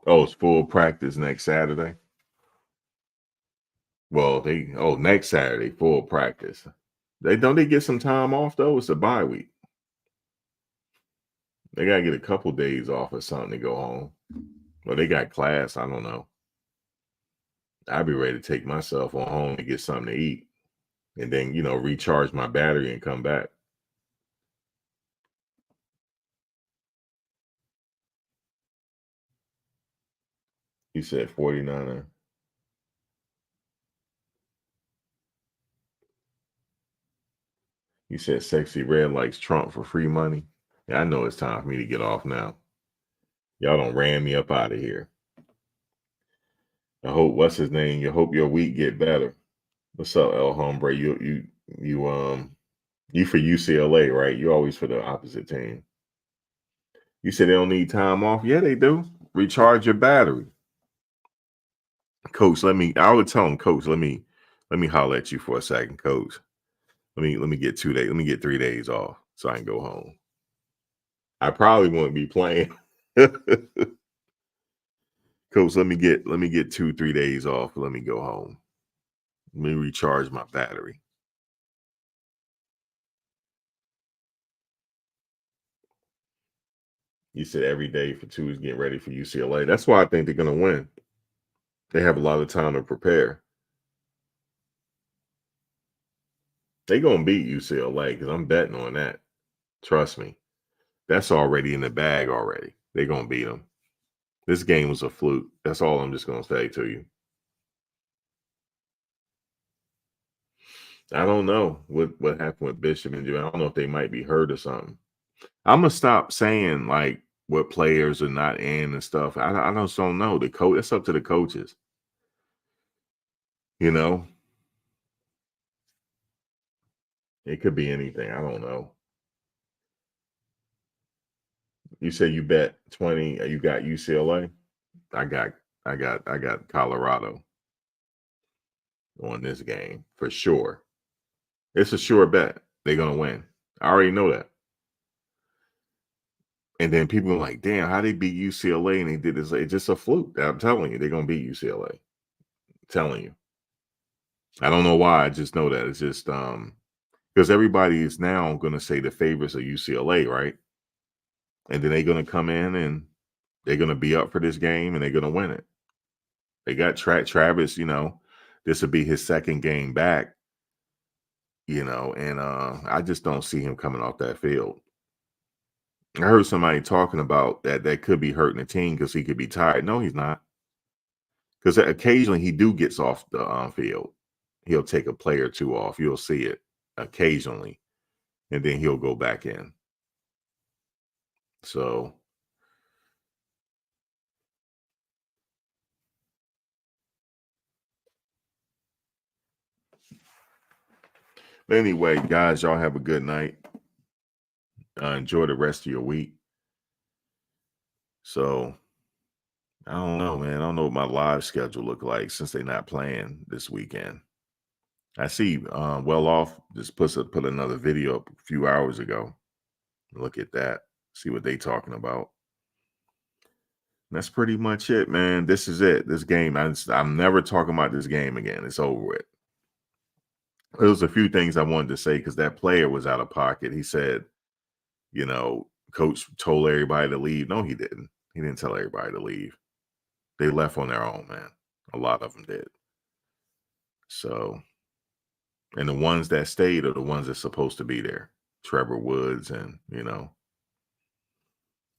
Oh, it's full practice next Saturday. Well, next Saturday, full practice. They get some time off though? It's a bye week. They gotta get a couple days off or something to go home. Well, they got class. I don't know. I'd be ready to take myself on home and get something to eat, and then recharge my battery and come back. You said 49er. You said Sexy Red likes Trump for free money. Yeah, I know it's time for me to get off now. Y'all don't ran me up out of here. I hope what's his name? You hope your week get better. What's up, El Hombre? You for UCLA, right? You always for the opposite team. You said they don't need time off. Yeah, they do. Recharge your battery. Coach, I would tell him, Coach, let me holler at you for a second, Coach. Let me get 2 days. Let me get 3 days off so I can go home. I probably won't be playing. Coach, let me get 2-3 days off. Let me go home. Let me recharge my battery. You said every day for 2 is getting ready for UCLA. That's why I think they're going to win. They have a lot of time to prepare. They're going to beat UCLA because I'm betting on that. Trust me. That's already in the bag already. They're going to beat them. This game was a fluke. That's all I'm just going to say to you. I don't know what happened with Bishop and Joe. I don't know if they might be hurt or something. I'm going to stop saying like what players are not in and stuff. I just don't know. The coach, it's up to the coaches. You know, it could be anything. I don't know. You say you bet 20. You got UCLA. I got Colorado on this game for sure. It's a sure bet. They're gonna win. I already know that. And then people are like, damn, how they beat UCLA and they did this? It's just a fluke. I'm telling you, they're gonna beat UCLA. I'm telling you. I don't know why. I just know that. It's just because everybody is now gonna say the favorites of UCLA, right? And then they're gonna come in and they're gonna be up for this game and they're gonna win it. They got Travis, this will be his second game back, and I just don't see him coming off that field. I heard somebody talking about that could be hurting the team because he could be tired. No, he's not. Because occasionally he gets off the field. He'll take a play or two off. You'll see it occasionally. And then he'll go back in. So anyway, guys, y'all have a good night. Enjoy the rest of your week. So I don't know, man. I don't know what my live schedule look like since they're not playing this weekend. I see Well Off just put another video up a few hours ago. Look at that. See what they talking about. That's pretty much it, man. This is it. This game. I'm never talking about this game again. It's over with. There was a few things I wanted to say because that player was out of pocket. He said, coach told everybody to leave. No, he didn't. He didn't tell everybody to leave. They left on their own, man. A lot of them did. So, and the ones that stayed are the ones that's supposed to be there. Trevor Woods and,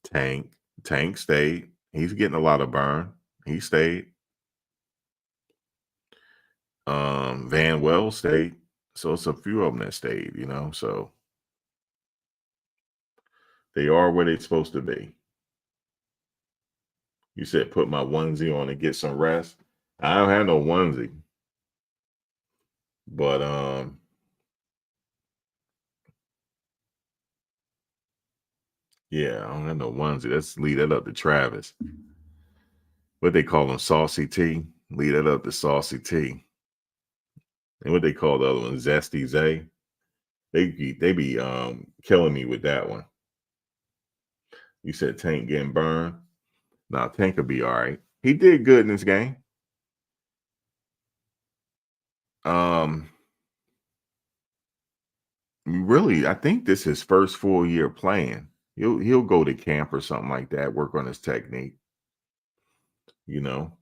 Tank. Tank stayed. He's getting a lot of burn. He stayed. Van Wells stayed. So it's a few of them that stayed, so they are where they're supposed to be. You said put my onesie on and get some rest. I don't have no onesie. But yeah, I don't have no onesie. Let's leave that up to Travis. What they call him, Saucy T. Leave that up to Saucy T. And what they call the other one, Zesty Zay. They be killing me with that one. You said Tank getting burned. Nah, Tank will be all right. He did good in this game. Really, I think this is his first full year playing. He'll go to camp or something like that, work on his technique. You know,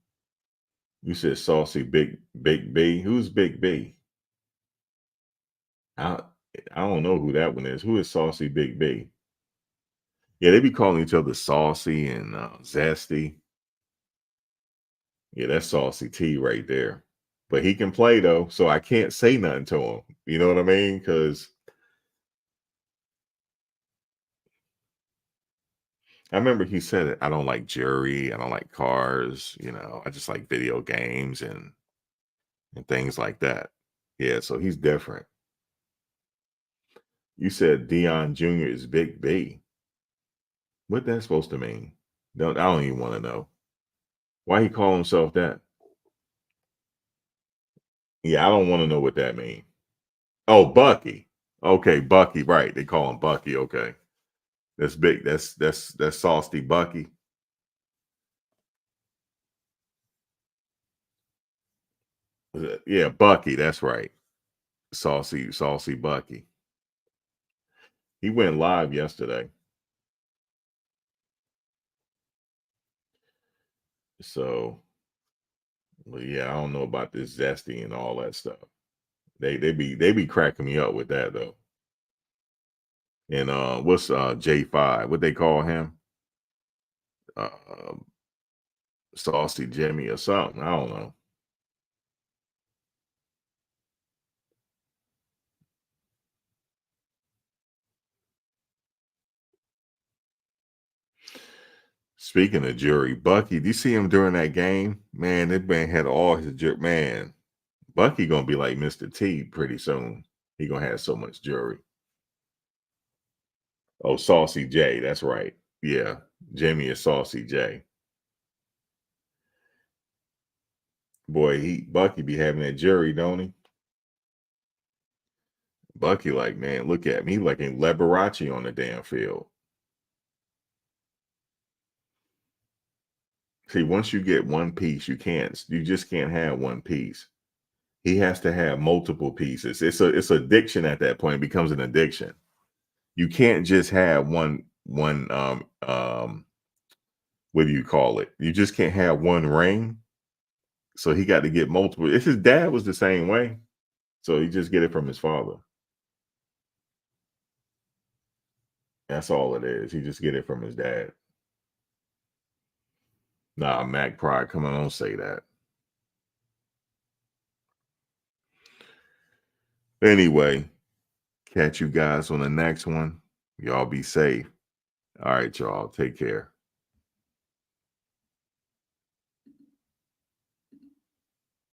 you said saucy Big B. Who's Big B? I I don't know who that one is. Who is saucy Big B? Yeah, they be calling each other saucy and zesty. Yeah, that's saucy T right there. But he can play though, so I can't say nothing to him. You know what I mean? Because I remember he said it. I don't like jury. I don't like cars. You know, I just like video games and things like that. Yeah, so he's different. You said Dion Jr. is Big B. What that's supposed to mean? I don't even want to know. Why he call himself that? Yeah, I don't want to know what that means. Oh, Bucky. Okay, Bucky. Right, they call him Bucky. Okay, that's big. That's saucy Bucky. Yeah, Bucky. That's right. Saucy Bucky. He went live yesterday. So, well, yeah, I don't know about this zesty and all that stuff. They be cracking me up with that though. And what's J5? What they call him? Uh, Saucy Jimmy or something. I don't know. Speaking of jury, Bucky, do you see him during that game? Man, that man had all his jury. Man, Bucky gonna be like Mr. T pretty soon. He gonna have so much jury. Oh, Saucy J, that's right. Yeah, Jimmy is Saucy J. Boy, Bucky be having that jury, don't he? Bucky, like, man, look at me. He like in Liberace on the damn field. See, once you get one piece, you just can't have one piece. He has to have multiple pieces. It's addiction at that point. It becomes an addiction. You can't just have one what do you call it? You just can't have one ring. So he got to get multiple. His dad was the same way. So he just get it from his father. That's all it is. He just get it from his dad. Nah, Mac Pride, come on, don't say that. Anyway, catch you guys on the next one. Y'all be safe. All right, y'all. Take care.